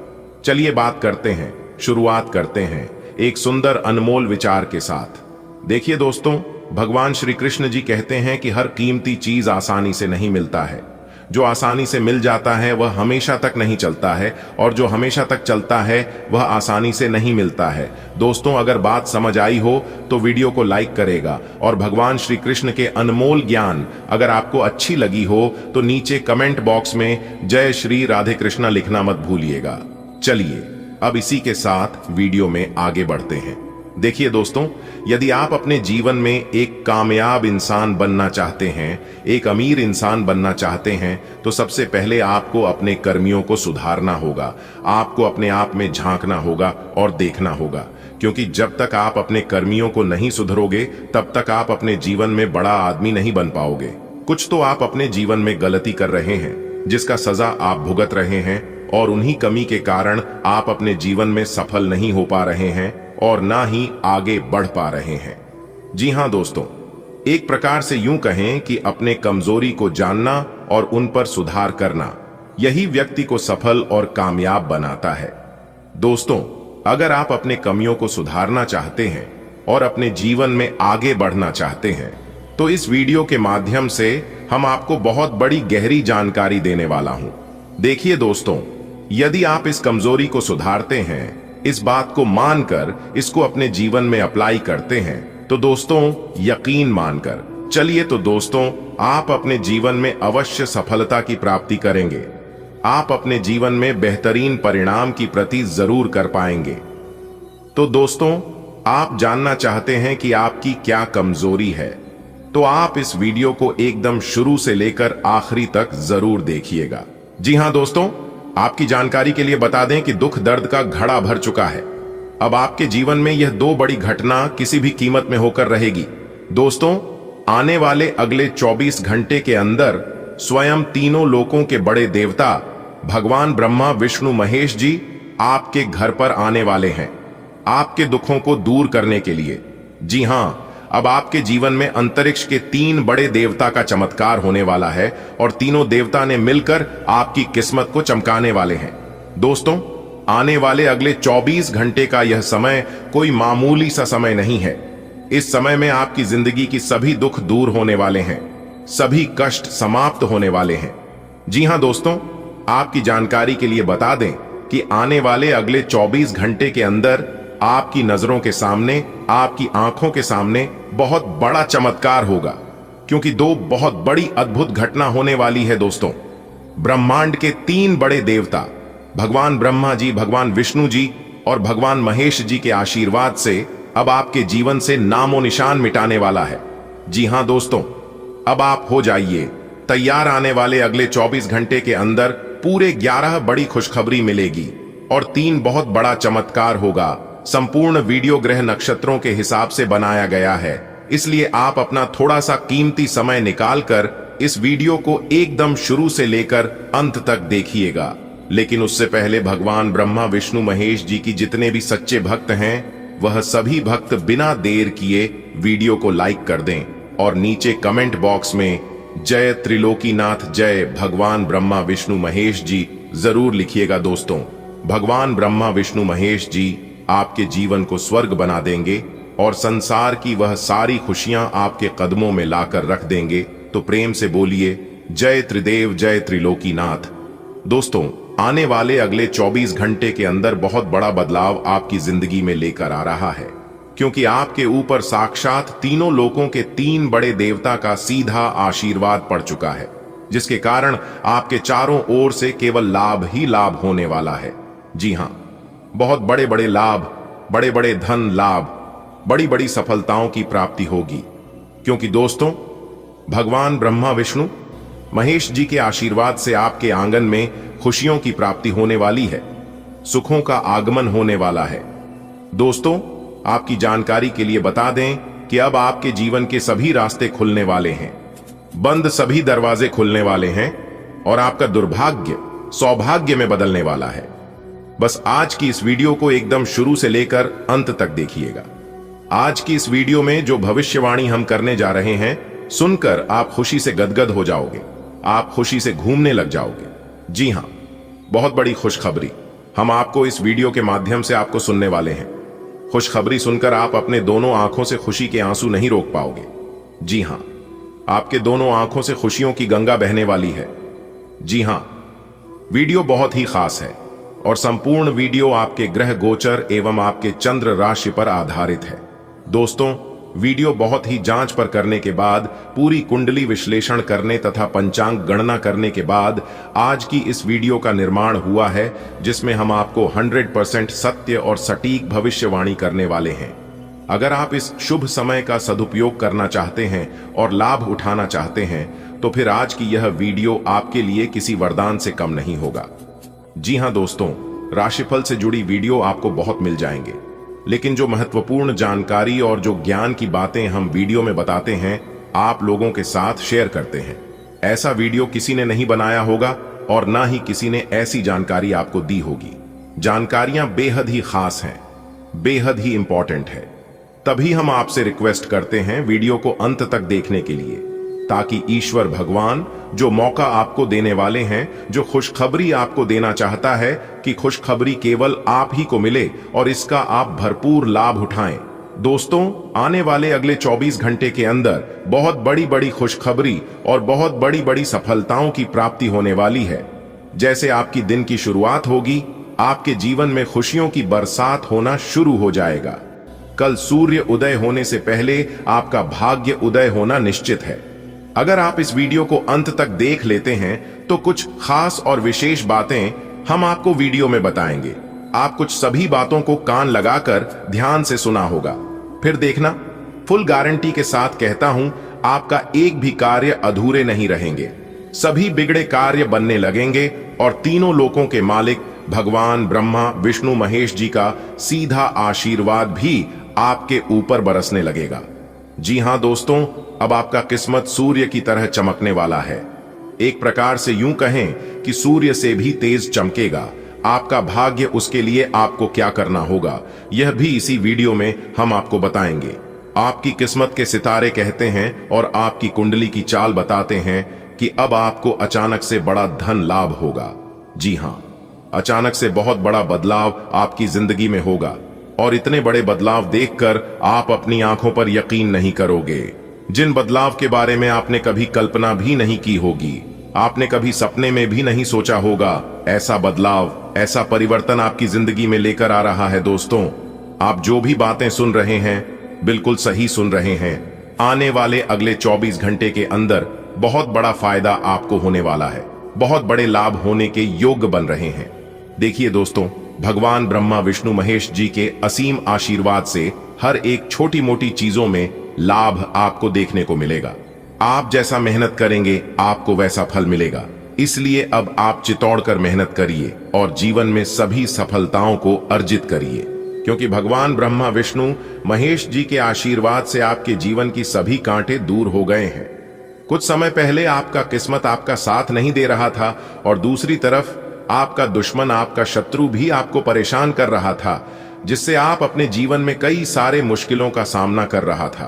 चलिए बात करते हैं, शुरुआत करते हैं एक सुंदर अनमोल विचार के साथ। देखिए दोस्तों, भगवान श्री कृष्ण जी कहते हैं कि हर कीमती चीज आसानी से नहीं मिलता है। जो आसानी से मिल जाता है वह हमेशा तक नहीं चलता है और जो हमेशा तक चलता है वह आसानी से नहीं मिलता है। दोस्तों, अगर बात समझ आई हो तो वीडियो को लाइक करेगा और भगवान श्री कृष्ण के अनमोल ज्ञान अगर आपको अच्छी लगी हो तो नीचे कमेंट बॉक्स में जय श्री राधे कृष्णा लिखना मत भूलिएगा। चलिए अब इसी के साथ वीडियो में आगे बढ़ते हैं। देखिए दोस्तों, यदि आप अपने जीवन में एक कामयाब इंसान बनना चाहते हैं, एक अमीर इंसान बनना चाहते हैं, तो सबसे पहले आपको अपने कर्मियों को सुधारना होगा। आपको अपने आप में झांकना होगा और देखना होगा, क्योंकि जब तक आप अपने कर्मियों को नहीं सुधरोगे तब तक आप अपने जीवन में बड़ा आदमी नहीं बन पाओगे। कुछ तो आप अपने जीवन में गलती कर रहे हैं जिसका सजा आप भुगत रहे हैं और उन्हीं कमी के कारण आप अपने जीवन में सफल नहीं हो पा रहे हैं और ना ही आगे बढ़ पा रहे हैं। जी हां दोस्तों, एक प्रकार से यूं कहें कि अपने कमजोरी को जानना और उन पर सुधार करना, यही व्यक्ति को सफल और कामयाब बनाता है। दोस्तों, अगर आप अपने कमियों को सुधारना चाहते हैं और अपने जीवन में आगे बढ़ना चाहते हैं तो इस वीडियो के माध्यम से हम आपको बहुत बड़ी गहरी जानकारी देने वाला हूं। देखिए दोस्तों, यदि आप इस कमजोरी को सुधारते हैं, इस बात को मानकर इसको अपने जीवन में अप्लाई करते हैं, तो दोस्तों यकीन मानकर चलिए, तो दोस्तों आप अपने जीवन में अवश्य सफलता की प्राप्ति करेंगे। आप अपने जीवन में बेहतरीन परिणाम की प्राप्ति जरूर कर पाएंगे। तो दोस्तों, आप जानना चाहते हैं कि आपकी क्या कमजोरी है, तो आप इस वीडियो को एकदम शुरू से लेकर आखिरी तक जरूर देखिएगा। जी हां दोस्तों, आपकी जानकारी के लिए बता दें कि दुख दर्द का घड़ा भर चुका है। अब आपके जीवन में यह दो बड़ी घटना किसी भी कीमत में होकर रहेगी। दोस्तों, आने वाले अगले 24 घंटे के अंदर स्वयं तीनों लोकों के बड़े देवता भगवान ब्रह्मा, विष्णु, महेश जी आपके घर पर आने वाले हैं आपके दुखों को दूर करने के लिए। जी हां, अब आपके जीवन में अंतरिक्ष के 3 बड़े देवता का चमत्कार होने वाला है और तीनों देवता ने मिलकर आपकी किस्मत को चमकाने वाले हैं। दोस्तों, आने वाले अगले 24 घंटे का यह समय कोई मामूली सा समय नहीं है। इस समय में आपकी जिंदगी की सभी दुख दूर होने वाले हैं, सभी कष्ट समाप्त होने वाले हैं। जी हां दोस्तों, आपकी जानकारी के लिए बता दें कि आने वाले अगले 24 घंटे के अंदर आपकी नजरों के सामने, आपकी आंखों के सामने बहुत बड़ा चमत्कार होगा, क्योंकि 2 बहुत बड़ी अद्भुत घटना होने वाली है। दोस्तों, ब्रह्मांड के 3 बड़े देवता भगवान ब्रह्मा जी, भगवान विष्णु जी और भगवान महेश जी के आशीर्वाद से अब आपके जीवन से नामो निशान मिटाने वाला है। जी हां दोस्तों, अब आप हो जाइए तैयार। आने वाले अगले 24 घंटे के अंदर पूरे 11 बड़ी खुशखबरी मिलेगी और 3 बहुत बड़ा चमत्कार होगा। संपूर्ण वीडियो ग्रह नक्षत्रों के हिसाब से बनाया गया है, इसलिए आप अपना थोड़ा सा कीमती समय निकालकर इस वीडियो को एकदम शुरू से लेकर अंत तक देखिएगा। लेकिन उससे पहले भगवान ब्रह्मा विष्णु महेश जी की जितने भी सच्चे भक्त हैं, वह सभी भक्त बिना देर किए वीडियो को लाइक कर दें और नीचे कमेंट बॉक्स में जय त्रिलोकीनाथ, जय भगवान ब्रह्मा विष्णु महेश जी जरूर लिखिएगा। दोस्तों, भगवान ब्रह्मा विष्णु महेश जी आपके जीवन को स्वर्ग बना देंगे और संसार की वह सारी खुशियां आपके कदमों में लाकर रख देंगे। तो प्रेम से बोलिए जय त्रिदेव, जय त्रिलोकीनाथ। दोस्तों, आने वाले अगले 24 घंटे के अंदर बहुत बड़ा बदलाव आपकी जिंदगी में लेकर आ रहा है, क्योंकि आपके ऊपर साक्षात तीनों लोकों के 3 बड़े देवता का सीधा आशीर्वाद पड़ चुका है, जिसके कारण आपके चारों ओर से केवल लाभ ही लाभ होने वाला है। जी हां, बहुत बड़े बड़े लाभ, बड़े बड़े धन लाभ, बड़ी बड़ी सफलताओं की प्राप्ति होगी, क्योंकि दोस्तों भगवान ब्रह्मा विष्णु महेश जी के आशीर्वाद से आपके आंगन में खुशियों की प्राप्ति होने वाली है, सुखों का आगमन होने वाला है। दोस्तों, आपकी जानकारी के लिए बता दें कि अब आपके जीवन के सभी रास्ते खुलने वाले हैं, बंद सभी दरवाजे खुलने वाले हैं और आपका दुर्भाग्य सौभाग्य में बदलने वाला है। बस आज की इस वीडियो को एकदम शुरू से लेकर अंत तक देखिएगा। आज की इस वीडियो में जो भविष्यवाणी हम करने जा रहे हैं, सुनकर आप खुशी से गदगद हो जाओगे, आप खुशी से घूमने लग जाओगे। जी हां, बहुत बड़ी खुशखबरी हम आपको इस वीडियो के माध्यम से आपको सुनने वाले हैं। खुशखबरी सुनकर आप अपने दोनों आंखों से खुशी के आंसू नहीं रोक पाओगे। जी हां, आपके दोनों आंखों से खुशियों की गंगा बहने वाली है। जी हां, वीडियो बहुत ही खास है और संपूर्ण वीडियो आपके ग्रह गोचर एवं आपके चंद्र राशि पर आधारित है। दोस्तों, वीडियो बहुत ही जांच पर करने के बाद, पूरी कुंडली विश्लेषण करने तथा पंचांग गणना करने के बाद आज की इस वीडियो का निर्माण हुआ है, जिसमें हम आपको 100% सत्य और सटीक भविष्यवाणी करने वाले हैं। अगर आप इस शुभ समय का सदुपयोग करना चाहते हैं और लाभ उठाना चाहते हैं, तो फिर आज की यह वीडियो आपके लिए किसी वरदान से कम नहीं होगा। जी हां दोस्तों, राशिफल से जुड़ी वीडियो आपको बहुत मिल जाएंगे, लेकिन जो महत्वपूर्ण जानकारी और जो ज्ञान की बातें हम वीडियो में बताते हैं, आप लोगों के साथ शेयर करते हैं, ऐसा वीडियो किसी ने नहीं बनाया होगा और ना ही किसी ने ऐसी जानकारी आपको दी होगी। जानकारियां बेहद ही खास हैं, बेहद ही इंपॉर्टेंट है। तभी हम आपसे रिक्वेस्ट करते हैं वीडियो को अंत तक देखने के लिए, ताकि ईश्वर भगवान जो मौका आपको देने वाले हैं, जो खुशखबरी आपको देना चाहता है कि खुशखबरी केवल आप ही को मिले और इसका आप भरपूर लाभ उठाएं। दोस्तों, आने वाले अगले 24 घंटे के अंदर बहुत बड़ी बड़ी खुशखबरी और बहुत बड़ी बड़ी सफलताओं की प्राप्ति होने वाली है। जैसे आपकी दिन की शुरुआत होगी, आपके जीवन में खुशियों की बरसात होना शुरू हो जाएगा। कल सूर्य उदय होने से पहले आपका भाग्य उदय होना निश्चित है। अगर आप इस वीडियो को अंत तक देख लेते हैं तो कुछ खास और विशेष बातें हम आपको वीडियो में बताएंगे। आप कुछ सभी बातों को कान लगाकर ध्यान से सुना होगा, फिर देखना। फुल गारंटी के साथ कहता हूं, आपका एक भी कार्य अधूरे नहीं रहेंगे, सभी बिगड़े कार्य बनने लगेंगे और तीनों लोकों के मालिक भगवान ब्रह्मा विष्णु महेश जी का सीधा आशीर्वाद भी आपके ऊपर बरसने लगेगा। जी हां दोस्तों, अब आपका किस्मत सूर्य की तरह चमकने वाला है। एक प्रकार से यूं कहें कि सूर्य से भी तेज चमकेगा। आपका भाग्य, उसके लिए आपको क्या करना होगा, यह भी इसी वीडियो में हम आपको बताएंगे। आपकी किस्मत के सितारे कहते हैं और आपकी कुंडली की चाल बताते हैं कि अब आपको अचानक से बड़ा धन लाभ होगा। जी हां, अचानक से बहुत बड़ा बदलाव आपकी जिंदगी में होगा और इतने बड़े बदलाव देखकर आप अपनी आंखों पर यकीन नहीं करोगे। जिन बदलाव के बारे में आपने कभी कल्पना भी नहीं की होगी, आपने कभी सपने में भी नहीं सोचा होगा, ऐसा बदलाव, ऐसा परिवर्तन आपकी जिंदगी में लेकर आ रहा है। दोस्तों, आप जो भी बातें सुन रहे हैं, बिल्कुल सही सुन रहे हैं। आने वाले अगले 24 घंटे के अंदर बहुत बड़ा फायदा आपको होने वाला है, बहुत बड़े लाभ होने के योग्य बन रहे हैं। देखिए दोस्तों, भगवान ब्रह्मा विष्णु महेश जी के असीम आशीर्वाद से हर एक छोटी मोटी चीजों में लाभ आपको देखने को मिलेगा। आप जैसा मेहनत करेंगे आपको वैसा फल मिलेगा। इसलिए अब आप चितौड़ कर मेहनत करिए और जीवन में सभी सफलताओं को अर्जित करिए, क्योंकि भगवान ब्रह्मा विष्णु महेश जी के आशीर्वाद से आपके जीवन की सभी कांटे दूर हो गए हैं। कुछ समय पहले आपका किस्मत आपका साथ नहीं दे रहा था और दूसरी तरफ आपका दुश्मन, आपका शत्रु भी आपको परेशान कर रहा था, जिससे आप अपने जीवन में कई सारे मुश्किलों का सामना कर रहा था।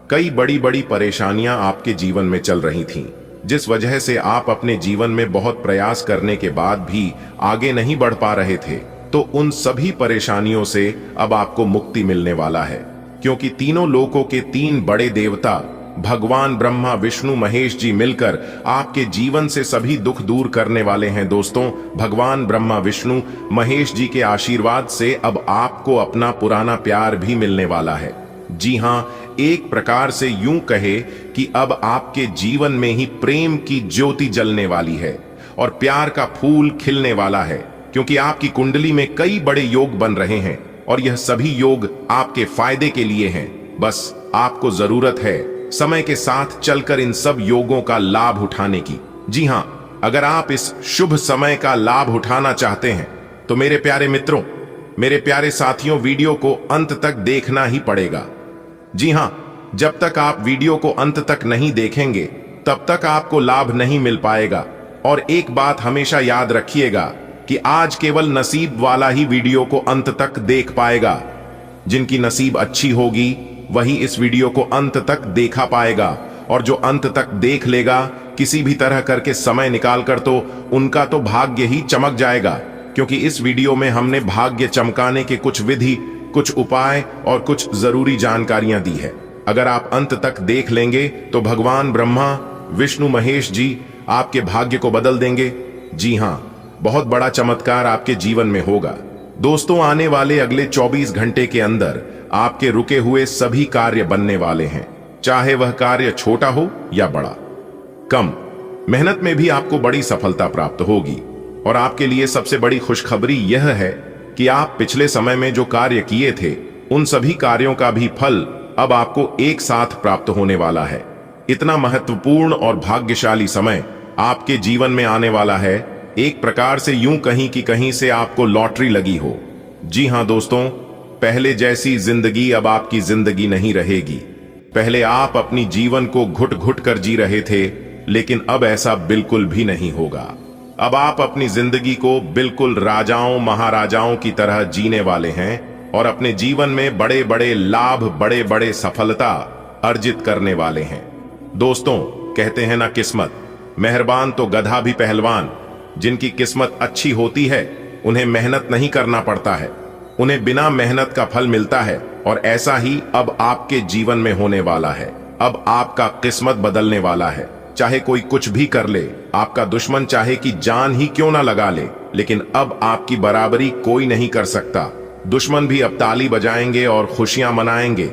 कई बड़ी बड़ी परेशानियां आपके जीवन में चल रही थीं, जिस वजह से आप अपने जीवन में बहुत प्रयास करने के बाद भी आगे नहीं बढ़ पा रहे थे। तो उन सभी परेशानियों से अब आपको मुक्ति मिलने वाला है, क्योंकि तीनों लोकों के तीन बड़े देवता भगवान ब्रह्मा विष्णु महेश जी मिलकर आपके जीवन से सभी दुख दूर करने वाले हैं। दोस्तों, भगवान ब्रह्मा विष्णु महेश जी के आशीर्वाद से अब आपको अपना पुराना प्यार भी मिलने वाला है। जी हां, एक प्रकार से यूं कहे कि अब आपके जीवन में ही प्रेम की ज्योति जलने वाली है और प्यार का फूल खिलने वाला है, क्योंकि आपकी कुंडली में कई बड़े योग बन रहे हैं और यह सभी योग आपके फायदे के लिए हैं। बस आपको जरूरत है समय के साथ चलकर इन सब योगों का लाभ उठाने की। जी हां, अगर आप इस शुभ समय का लाभ उठाना चाहते हैं तो मेरे प्यारे मित्रों, मेरे प्यारे साथियों, वीडियो को अंत तक देखना ही पड़ेगा। जी हां, जब तक आप वीडियो को अंत तक नहीं देखेंगे तब तक आपको लाभ नहीं मिल पाएगा। और एक बात हमेशा याद रखिएगा कि आज केवल नसीब वाला ही वीडियो को अंत तक देख पाएगा। जिनकी नसीब अच्छी होगी वही इस वीडियो को अंत तक देखा पाएगा, और जो अंत तक देख लेगा किसी भी तरह करके समय निकालकर, तो उनका तो भाग्य ही चमक जाएगा, क्योंकि इस वीडियो में हमने भाग्य चमकाने के कुछ विधि, कुछ उपाय और कुछ जरूरी जानकारियां दी है। अगर आप अंत तक देख लेंगे तो भगवान ब्रह्मा विष्णु महेश जी आपके भाग्य को बदल देंगे। जी हां, बहुत बड़ा चमत्कार आपके जीवन में होगा। दोस्तों, आने वाले अगले 24 घंटे के अंदर आपके रुके हुए सभी कार्य बनने वाले हैं, चाहे वह कार्य छोटा हो या बड़ा। कम मेहनत में भी आपको बड़ी सफलता प्राप्त होगी। और आपके लिए सबसे बड़ी खुशखबरी यह है कि आप पिछले समय में जो कार्य किए थे उन सभी कार्यों का भी फल अब आपको एक साथ प्राप्त होने वाला है। इतना महत्वपूर्ण और भाग्यशाली समय आपके जीवन में आने वाला है, एक प्रकार से यूं कहीं कि कहीं से आपको लॉटरी लगी हो। जी हां दोस्तों, पहले जैसी जिंदगी अब आपकी जिंदगी नहीं रहेगी। पहले आप अपनी जीवन को घुट घुट कर जी रहे थे, लेकिन अब ऐसा बिल्कुल भी नहीं होगा। अब आप अपनी जिंदगी को बिल्कुल राजाओं महाराजाओं की तरह जीने वाले हैं और अपने जीवन में बड़े बड़े लाभ, बड़े बड़े सफलता अर्जित करने वाले हैं। दोस्तों, कहते हैं ना, किस्मत मेहरबान तो गधा भी पहलवान। जिनकी किस्मत अच्छी होती है उन्हें मेहनत नहीं करना पड़ता है, उन्हें बिना मेहनत का फल मिलता है। और ऐसा ही अब आपके जीवन में होने वाला है। अब आपका किस्मत बदलने वाला है। चाहे कोई कुछ भी कर ले, आपका दुश्मन चाहे कि जान ही क्यों ना लगा ले, लेकिन अब आपकी बराबरी कोई नहीं कर सकता। दुश्मन भी अब ताली बजाएंगे और खुशियां मनाएंगे।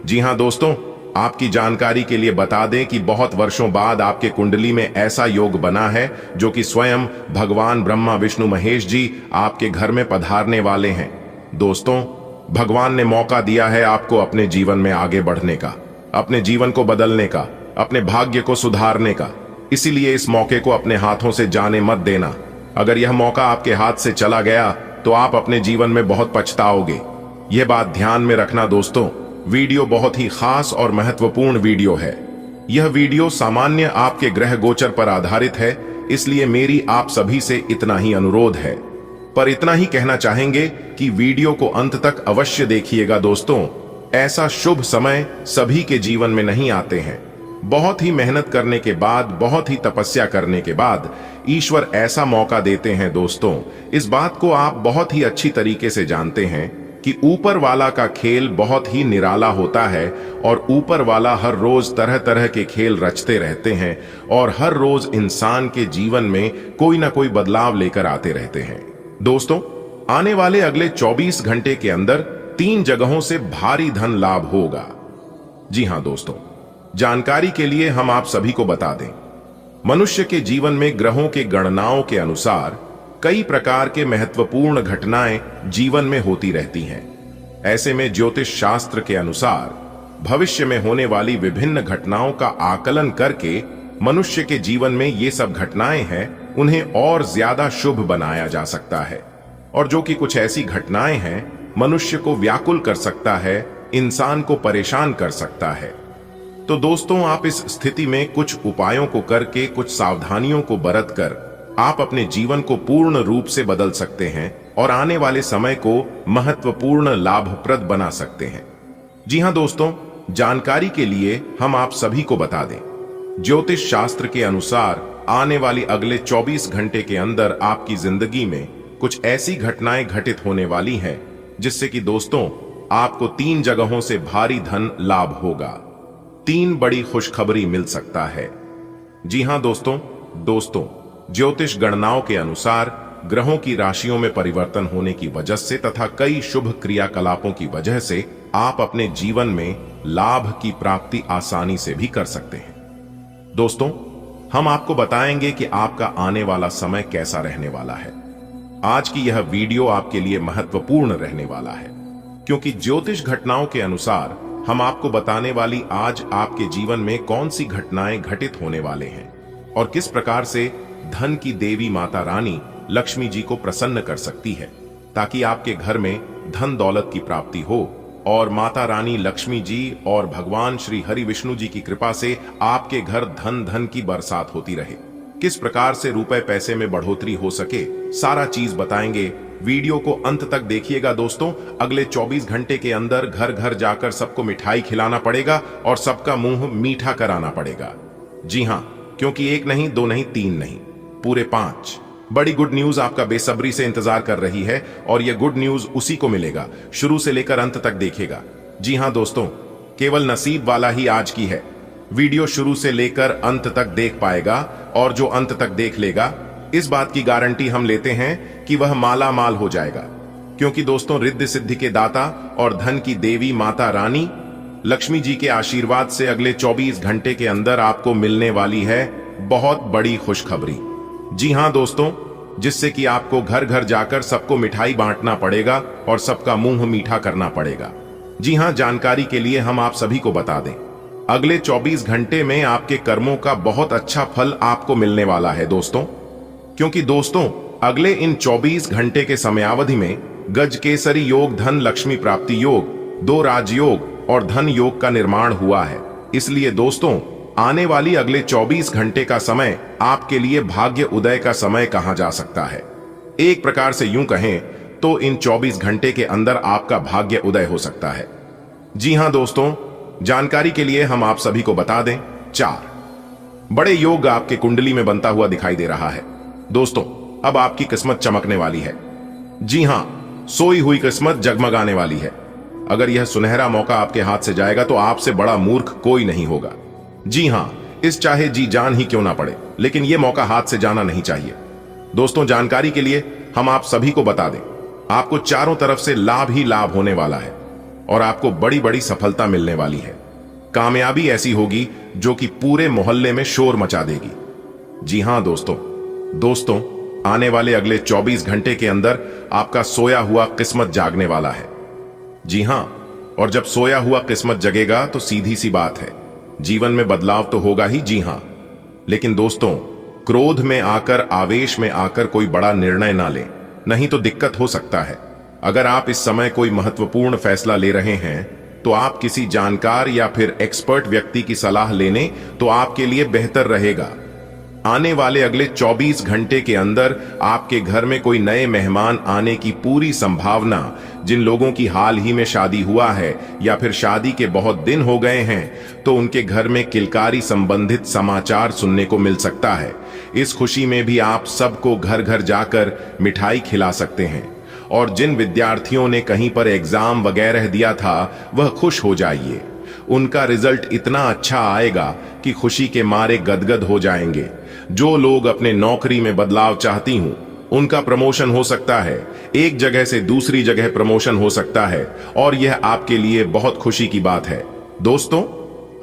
जी हां दोस्तों, आपकी जानकारी के लिए बता दें कि बहुत वर्षों बाद आपके कुंडली में ऐसा योग बना है जो कि स्वयं भगवान ब्रह्मा विष्णु महेश जी आपके घर में पधारने वाले हैं। दोस्तों, भगवान ने मौका दिया है आपको अपने जीवन में आगे बढ़ने का, अपने जीवन को बदलने का, अपने भाग्य को सुधारने का। इसीलिए इस मौके को अपने हाथों से जाने मत देना। अगर यह मौका आपके हाथ से चला गया तो आप अपने जीवन में बहुत पछताओगे। यह बात ध्यान में रखना दोस्तों। वीडियो बहुत ही खास और महत्वपूर्ण वीडियो है। यह वीडियो सामान्य आपके ग्रह गोचर पर आधारित है, इसलिए मेरी आप सभी से इतना ही अनुरोध है। पर इतना ही कहना चाहेंगे कि वीडियो को अंत तक अवश्य देखिएगा दोस्तों। ऐसा शुभ समय सभी के जीवन में नहीं आते हैं। बहुत ही मेहनत करने के बाद, बहुत ही तपस्या करने के बाद ईश्वर ऐसा मौका देते हैं दोस्तों। इस बात को आप बहुत ही अच्छी तरीके से जानते हैं कि ऊपर वाला का खेल बहुत ही निराला होता है और ऊपर वाला हर रोज तरह तरह के खेल रचते रहते हैं और हर रोज इंसान के जीवन में कोई ना कोई बदलाव लेकर आते रहते हैं। दोस्तों, आने वाले अगले 24 घंटे के अंदर 3 जगहों से भारी धन लाभ होगा। जी हां दोस्तों, जानकारी के लिए हम आप सभी को बता दें, मनुष्य के जीवन में ग्रहों के गणनाओं के अनुसार कई प्रकार के महत्वपूर्ण घटनाएं जीवन में होती रहती हैं। ऐसे में ज्योतिष शास्त्र के अनुसार भविष्य में होने वाली विभिन्न घटनाओं का आकलन करके मनुष्य के जीवन में ये सब घटनाएं हैं उन्हें और ज्यादा शुभ बनाया जा सकता है। और जो कि कुछ ऐसी घटनाएं हैं मनुष्य को व्याकुल कर सकता है, इंसान को परेशान कर सकता है। तो दोस्तों, आप इस स्थिति में कुछ उपायों को करके, कुछ सावधानियों को बरत कर आप अपने जीवन को पूर्ण रूप से बदल सकते हैं और आने वाले समय को महत्वपूर्ण लाभप्रद बना सकते हैं। जी हां दोस्तों, जानकारी के लिए हम आप सभी को बता दें, ज्योतिष शास्त्र के अनुसार आने वाली अगले 24 घंटे के अंदर आपकी जिंदगी में कुछ ऐसी घटनाएं घटित होने वाली हैं जिससे कि दोस्तों आपको 3 जगहों से भारी धन लाभ होगा। 3 बड़ी खुशखबरी मिल सकता है। जी हां दोस्तों, ज्योतिष गणनाओं के अनुसार ग्रहों की राशियों में परिवर्तन होने की वजह से तथा कई शुभ क्रियाकलापों की वजह से आप अपने जीवन में लाभ की प्राप्ति आसानी से भी कर सकते हैं। दोस्तों, हम आपको बताएंगे कि आपका आने वाला समय कैसा रहने वाला है। आज की यह वीडियो आपके लिए महत्वपूर्ण रहने वाला है क्योंकि ज्योतिष घटनाओं के अनुसार हम आपको बताने वाली आज आपके जीवन में कौन सी घटनाएं घटित होने वाले हैं और किस प्रकार से धन की देवी माता रानी लक्ष्मी जी को प्रसन्न कर सकती है ताकि आपके घर में धन दौलत की प्राप्ति हो और माता रानी लक्ष्मी जी और भगवान श्री हरि विष्णु जी की कृपा से आपके घर धन की बरसात होती रहे। किस प्रकार से रुपए पैसे में बढ़ोतरी हो सके, सारा चीज बताएंगे। वीडियो को अंत तक देखिएगा दोस्तों। अगले 24 घंटे के अंदर घर घर जाकर सबको मिठाई खिलाना पड़ेगा और सबका मुंह मीठा कराना पड़ेगा। जी हां, क्योंकि 1 नहीं, 2 नहीं, 3 नहीं, पूरे 5 बड़ी गुड न्यूज आपका बेसब्री से इंतजार कर रही है और यह गुड न्यूज उसी को मिलेगा शुरू से लेकर अंत तक देखेगा। जी हां दोस्तों, केवल नसीब वाला ही आज की है। वीडियो शुरू से लेकर अंत तक देख पाएगा और जो अंत तक देख लेगा, इस बात की गारंटी हम लेते हैं कि वह माला माल हो जाएगा। क्योंकि दोस्तों, रिद्धि सिद्धि के दाता और धन की देवी माता रानी लक्ष्मी जी के आशीर्वाद से अगले 24 घंटे के अंदर आपको मिलने वाली है बहुत बड़ी खुशखबरी। जी हां दोस्तों, जिससे कि आपको घर घर जाकर सबको मिठाई बांटना पड़ेगा और सबका मुंह मीठा करना पड़ेगा। जी हां, जानकारी के लिए हम आप सभी को बता दें, अगले 24 घंटे में आपके कर्मों का बहुत अच्छा फल आपको मिलने वाला है दोस्तों। क्योंकि दोस्तों, अगले इन 24 घंटे के समयावधि में गजकेसरी योग, धन लक्ष्मी प्राप्ति योग, 2 राजयोग और धन योग का निर्माण हुआ है। इसलिए दोस्तों, आने वाली अगले 24 घंटे का समय आपके लिए भाग्य उदय का समय कहा जा सकता है। एक प्रकार से यूं कहें तो इन 24 घंटे के अंदर आपका भाग्य उदय हो सकता है। जी हां दोस्तों, जानकारी के लिए हम आप सभी को बता दें, 4 बड़े योग आपके कुंडली में बनता हुआ दिखाई दे रहा है। दोस्तों, अब आपकी किस्मत चमकने वाली है। जी हां, सोई हुई किस्मत जगमगाने वाली है। अगर यह सुनहरा मौका आपके हाथ से जाएगा तो आपसे बड़ा मूर्ख कोई नहीं होगा। जी हां, इस चाहे जी जान ही क्यों ना पड़े, लेकिन यह मौका हाथ से जाना नहीं चाहिए। दोस्तों, जानकारी के लिए हम आप सभी को बता दें, आपको चारों तरफ से लाभ ही लाभ होने वाला है और आपको बड़ी बड़ी सफलता मिलने वाली है। कामयाबी ऐसी होगी जो कि पूरे मोहल्ले में शोर मचा देगी। जी हां दोस्तों, आने वाले अगले 24 घंटे के अंदर आपका सोया हुआ किस्मत जागने वाला है। जी हां, और जब सोया हुआ किस्मत जगेगा तो सीधी सी बात है, जीवन में बदलाव तो होगा ही। जी हां, लेकिन दोस्तों, क्रोध में आकर, आवेश में आकर कोई बड़ा निर्णय ना लें, नहीं तो दिक्कत हो सकता है। अगर आप इस समय कोई महत्वपूर्ण फैसला ले रहे हैं तो आप किसी जानकार या फिर एक्सपर्ट व्यक्ति की सलाह लेने तो आपके लिए बेहतर रहेगा। आने वाले अगले 24 घंटे के अंदर आपके घर में कोई नए मेहमान आने की पूरी संभावना, जिन लोगों की हाल ही में शादी हुआ है या फिर शादी के बहुत दिन हो गए हैं तो उनके घर में किलकारी संबंधित समाचार सुनने को मिल सकता है। इस खुशी में भी आप सबको घर घर जाकर मिठाई खिला सकते हैं और जिन विद्यार्थियों ने कहीं पर एग्जाम वगैरह दिया था वह खुश हो जाइए। उनका रिजल्ट इतना अच्छा आएगा कि खुशी के मारे गदगद हो जाएंगे। जो लोग अपने नौकरी में बदलाव चाहती हूं उनका प्रमोशन हो सकता है, एक जगह से दूसरी जगह प्रमोशन हो सकता है और यह आपके लिए बहुत खुशी की बात है। दोस्तों,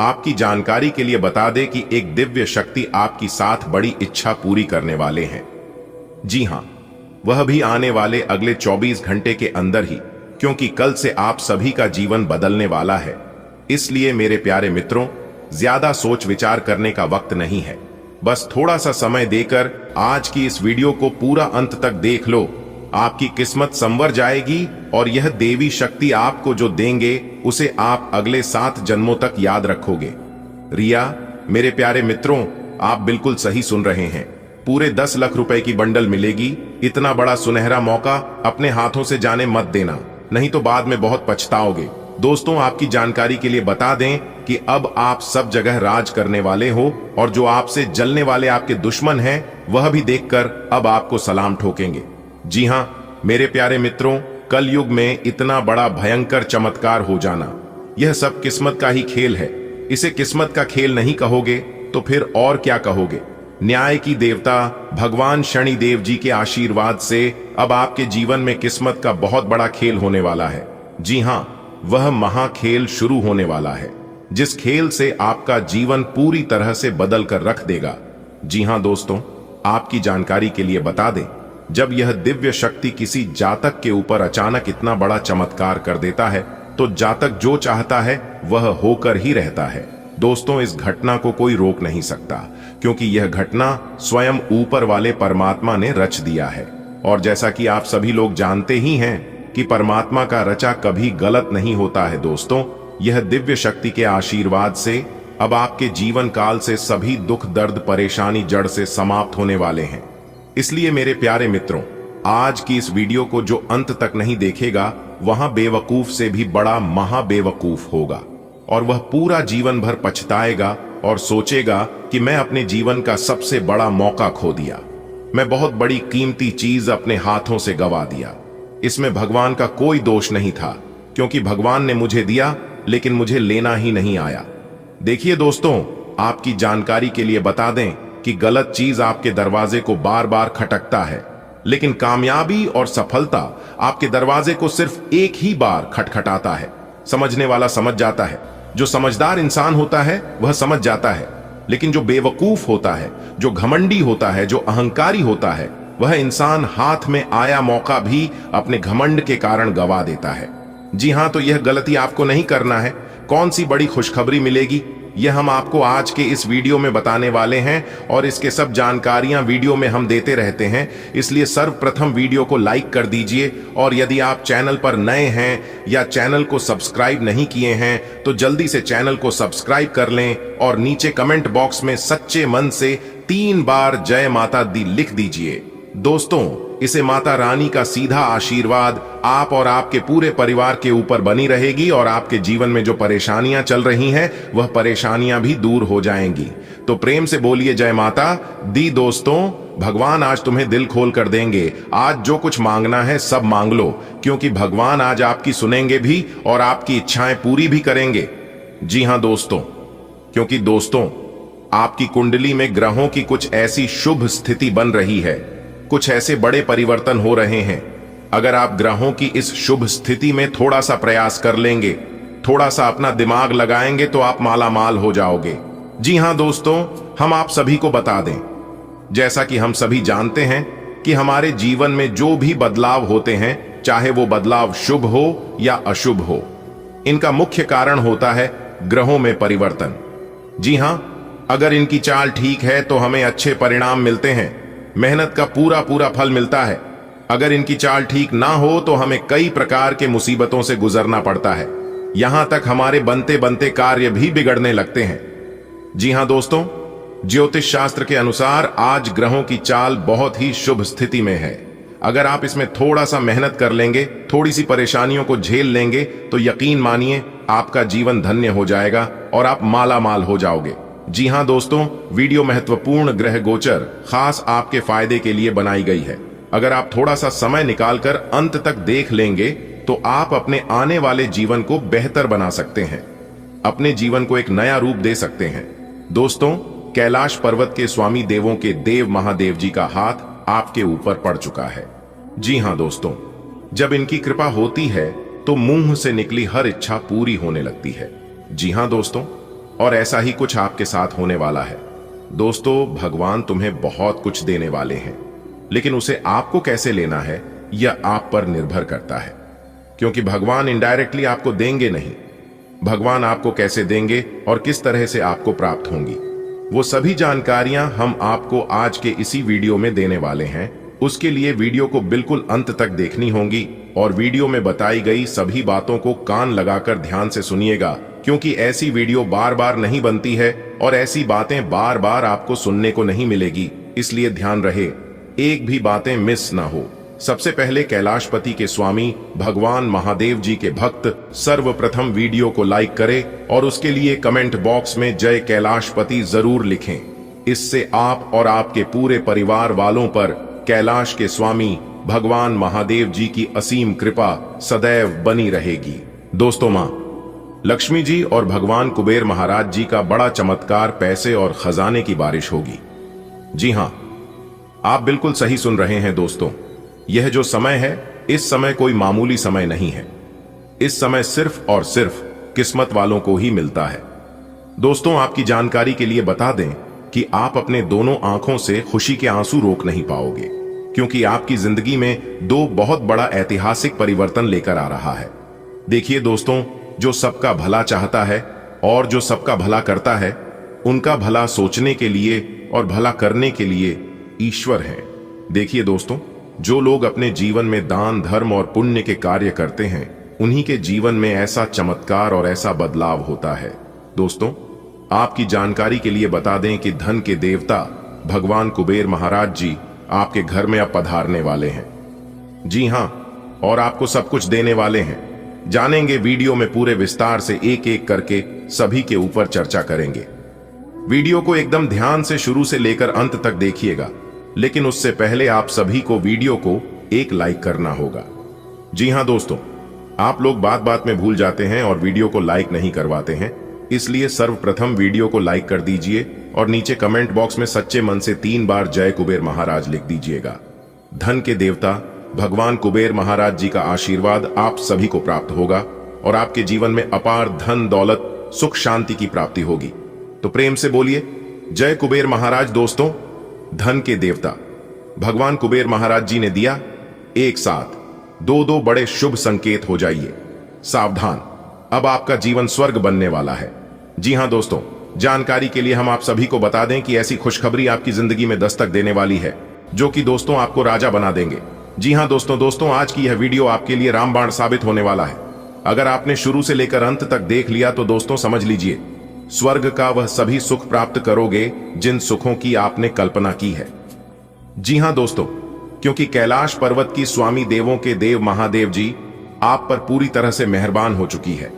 आपकी जानकारी के लिए बता दें कि एक दिव्य शक्ति आपकी 7 बड़ी इच्छा पूरी करने वाले हैं। जी हां, वह भी आने वाले अगले 24 घंटे के अंदर ही, क्योंकि कल से आप सभी का जीवन बदलने वाला है। इसलिए मेरे प्यारे मित्रों, ज्यादा सोच विचार करने का वक्त नहीं है। बस थोड़ा सा समय देकर आज की इस वीडियो को पूरा अंत तक देख लो। आपकी किस्मत संवर जाएगी और यह देवी शक्ति आपको जो देंगे उसे आप अगले 7 जन्मों तक याद रखोगे। रिया, मेरे प्यारे मित्रों, आप बिल्कुल सही सुन रहे हैं। पूरे 10 लाख रुपए की बंडल मिलेगी। इतना बड़ा सुनहरा मौका अपने हाथों से जाने मत देना, नहीं तो बाद में बहुत पछताओगे। दोस्तों, आपकी जानकारी के लिए बता दें कि अब आप सब जगह राज करने वाले हो और जो आपसे जलने वाले आपके दुश्मन हैं, वह भी देखकर अब आपको सलाम ठोकेंगे। जी हां मेरे प्यारे मित्रों, कल युग में इतना बड़ा भयंकर चमत्कार हो जाना, यह सब किस्मत का ही खेल है। इसे किस्मत का खेल नहीं कहोगे तो फिर और क्या कहोगे। न्याय की देवता भगवान शनि देव जी के आशीर्वाद से अब आपके जीवन में किस्मत का बहुत बड़ा खेल होने वाला है। जी हां, वह महाखेल शुरू होने वाला है, जिस खेल से आपका जीवन पूरी तरह से बदल कर रख देगा। जी हां दोस्तों, आपकी जानकारी के लिए बता दें, जब यह दिव्य शक्ति किसी जातक के ऊपर अचानक इतना बड़ा चमत्कार कर देता है तो जातक जो चाहता है वह होकर ही रहता है। दोस्तों, इस घटना को कोई रोक नहीं सकता, क्योंकि यह घटना स्वयं ऊपर वाले परमात्मा ने रच दिया है। और जैसा कि आप सभी लोग जानते ही हैं कि परमात्मा का रचा कभी गलत नहीं होता है। दोस्तों, यह दिव्य शक्ति के आशीर्वाद से अब आपके जीवन काल से सभी दुख दर्द परेशानी जड़ से समाप्त होने वाले हैं। इसलिए मेरे प्यारे मित्रों, आज की इस वीडियो को जो अंत तक नहीं देखेगा वहां बेवकूफ से भी बड़ा महाबेवकूफ होगा, और वह पूरा जीवन भर पछताएगा और सोचेगा कि मैं अपने जीवन का सबसे बड़ा मौका खो दिया, मैं बहुत बड़ी कीमती चीज अपने हाथों से गवा दिया। इसमें भगवान का कोई दोष नहीं था, क्योंकि भगवान ने मुझे दिया लेकिन मुझे लेना ही नहीं आया। देखिए दोस्तों, आपकी जानकारी के लिए बता दें कि गलत चीज आपके दरवाजे को बार बार खटकता है, लेकिन कामयाबी और सफलता आपके दरवाजे को सिर्फ एक ही बार खटखटाता है। समझने वाला समझ जाता है, जो समझदार इंसान होता है वह समझ जाता है, लेकिन जो बेवकूफ होता है, जो घमंडी होता है, जो अहंकारी होता है, वह इंसान हाथ में आया मौका भी अपने घमंड के कारण गवा देता है। जी हां, तो यह गलती आपको नहीं करना है। कौन सी बड़ी खुशखबरी मिलेगी, यह हम आपको आज के इस वीडियो में बताने वाले हैं, और इसके सब जानकारियां वीडियो में हम देते रहते हैं। इसलिए सर्वप्रथम वीडियो को लाइक कर दीजिए, और यदि आप चैनल पर नए हैं या चैनल को सब्सक्राइब नहीं किए हैं तो जल्दी से चैनल को सब्सक्राइब कर लें, और नीचे कमेंट बॉक्स में सच्चे मन से 3 बार जय माता दी लिख दीजिए। दोस्तों, इसे माता रानी का सीधा आशीर्वाद आप और आपके पूरे परिवार के ऊपर बनी रहेगी, और आपके जीवन में जो परेशानियां चल रही हैं वह परेशानियां भी दूर हो जाएंगी। तो प्रेम से बोलिए जय माता दी। दोस्तों, भगवान आज तुम्हें दिल खोल कर देंगे। आज जो कुछ मांगना है सब मांग लो, क्योंकि भगवान आज आपकी सुनेंगे भी और आपकी इच्छाएं पूरी भी करेंगे। जी हां दोस्तों, क्योंकि दोस्तों, आपकी कुंडली में ग्रहों की कुछ ऐसी शुभ स्थिति बन रही है, कुछ ऐसे बड़े परिवर्तन हो रहे हैं। अगर आप ग्रहों की इस शुभ स्थिति में थोड़ा सा प्रयास कर लेंगे, थोड़ा सा अपना दिमाग लगाएंगे, तो आप मालामाल हो जाओगे। जी हां दोस्तों, हम आप सभी को बता दें, जैसा कि हम सभी जानते हैं कि हमारे जीवन में जो भी बदलाव होते हैं, चाहे वो बदलाव शुभ हो या अशुभ हो, इनका मुख्य कारण होता है ग्रहों में परिवर्तन। जी हां, अगर इनकी चाल ठीक है तो हमें अच्छे परिणाम मिलते हैं, मेहनत का पूरा पूरा फल मिलता है। अगर इनकी चाल ठीक ना हो तो हमें कई प्रकार के मुसीबतों से गुजरना पड़ता है, यहां तक हमारे बनते बनते कार्य भी बिगड़ने लगते हैं। जी हां दोस्तों, ज्योतिष शास्त्र के अनुसार आज ग्रहों की चाल बहुत ही शुभ स्थिति में है। अगर आप इसमें थोड़ा सा मेहनत कर लेंगे, थोड़ी सी परेशानियों को झेल लेंगे, तो यकीन मानिए आपका जीवन धन्य हो जाएगा और आप माला माल हो जाओगे। जी हां दोस्तों, वीडियो महत्वपूर्ण ग्रह गोचर खास आपके फायदे के लिए बनाई गई है। अगर आप थोड़ा सा समय निकालकर अंत तक देख लेंगे तो आप अपने आने वाले जीवन को बेहतर बना सकते हैं, अपने जीवन को एक नया रूप दे सकते हैं। दोस्तों, कैलाश पर्वत के स्वामी देवों के देव महादेव जी का हाथ आपके ऊपर पड़ चुका है। जी हां दोस्तों, जब इनकी कृपा होती है तो मुंह से निकली हर इच्छा पूरी होने लगती है। जी हां दोस्तों, और ऐसा ही कुछ आपके साथ होने वाला है। दोस्तों, भगवान तुम्हें बहुत कुछ देने वाले हैं, लेकिन उसे आपको कैसे लेना है यह आप पर निर्भर करता है, क्योंकि भगवान इनडायरेक्टली आपको देंगे नहीं। भगवान आपको कैसे देंगे और किस तरह से आपको प्राप्त होंगी, वो सभी जानकारियां हम आपको आज के इसी वीडियो में देने वाले हैं। उसके लिए वीडियो को बिल्कुल अंत तक देखनी होगी और वीडियो में बताई गई सभी बातों को कान लगाकर ध्यान से सुनिएगा, क्योंकि ऐसी वीडियो बार बार नहीं बनती है और ऐसी बातें बार बार आपको सुनने को नहीं मिलेगी। इसलिए ध्यान रहे, एक भी बातें मिस ना हो। सबसे पहले कैलाशपति के स्वामी भगवान महादेव जी के भक्त सर्वप्रथम वीडियो को लाइक करें और उसके लिए कमेंट बॉक्स में जय कैलाशपति जरूर लिखें। इससे आप और आपके पूरे परिवार वालों पर कैलाश के स्वामी भगवान महादेव जी की असीम कृपा सदैव बनी रहेगी। दोस्तों, मां लक्ष्मी जी और भगवान कुबेर महाराज जी का बड़ा चमत्कार पैसे और खजाने की बारिश होगी। जी हां, आप बिल्कुल सही सुन रहे हैं दोस्तों। यह जो समय है, इस समय कोई मामूली समय नहीं है। इस समय सिर्फ और सिर्फ किस्मत वालों को ही मिलता है। दोस्तों, आपकी जानकारी के लिए बता दें कि आप अपने दोनों आंखों से खुशी के आंसू रोक नहीं पाओगे, क्योंकि आपकी जिंदगी में दो बहुत बड़ा ऐतिहासिक परिवर्तन लेकर आ रहा है। देखिए दोस्तों, जो सबका भला चाहता है और जो सबका भला करता है, उनका भला सोचने के लिए और भला करने के लिए ईश्वर है। देखिए दोस्तों, जो लोग अपने जीवन में दान धर्म और पुण्य के कार्य करते हैं, उन्हीं के जीवन में ऐसा चमत्कार और ऐसा बदलाव होता है। दोस्तों, आपकी जानकारी के लिए बता दें कि धन के देवता भगवान कुबेर महाराज जी आपके घर में अब पधारने वाले हैं। जी हां, और आपको सब कुछ देने वाले हैं। जानेंगे वीडियो में पूरे विस्तार से, एक एक करके सभी के ऊपर चर्चा करेंगे। वीडियो को एकदम ध्यान से शुरू से लेकर अंत तक देखिएगा, लेकिन उससे पहले आप सभी को वीडियो को एक लाइक करना होगा। जी हां दोस्तों, आप लोग बात बात में भूल जाते हैं और वीडियो को लाइक नहीं करवाते हैं, इसलिए सर्वप्रथम वीडियो को लाइक कर दीजिए और नीचे कमेंट बॉक्स में सच्चे मन से 3 बार जय कुबेर महाराज लिख दीजिएगा। धन के देवता भगवान कुबेर महाराज जी का आशीर्वाद आप सभी को प्राप्त होगा और आपके जीवन में अपार धन दौलत सुख शांति की प्राप्ति होगी। तो प्रेम से बोलिए जय कुबेर महाराज। दोस्तों, धन के देवता भगवान कुबेर महाराज जी ने दिया, एक साथ दो बड़े शुभ संकेत हो जाइए। सावधान, अब आपका जीवन स्वर्ग बनने वाला है। जी हां दोस्तों, जानकारी के लिए हम आप सभी को बता दें कि ऐसी खुशखबरी आपकी जिंदगी में दस्तक देने वाली है, जो कि दोस्तों आपको राजा बना देंगे। जी हां दोस्तों, आज की यह वीडियो आपके लिए रामबाण साबित होने वाला है। अगर आपने शुरू से लेकर अंत तक देख लिया तो दोस्तों समझ लीजिए, स्वर्ग का वह सभी सुख प्राप्त करोगे जिन सुखों की आपने कल्पना की है। जी हां दोस्तों, क्योंकि कैलाश पर्वत की स्वामी देवों के देव महादेव जी आप पर पूरी तरह से मेहरबान हो चुकी है।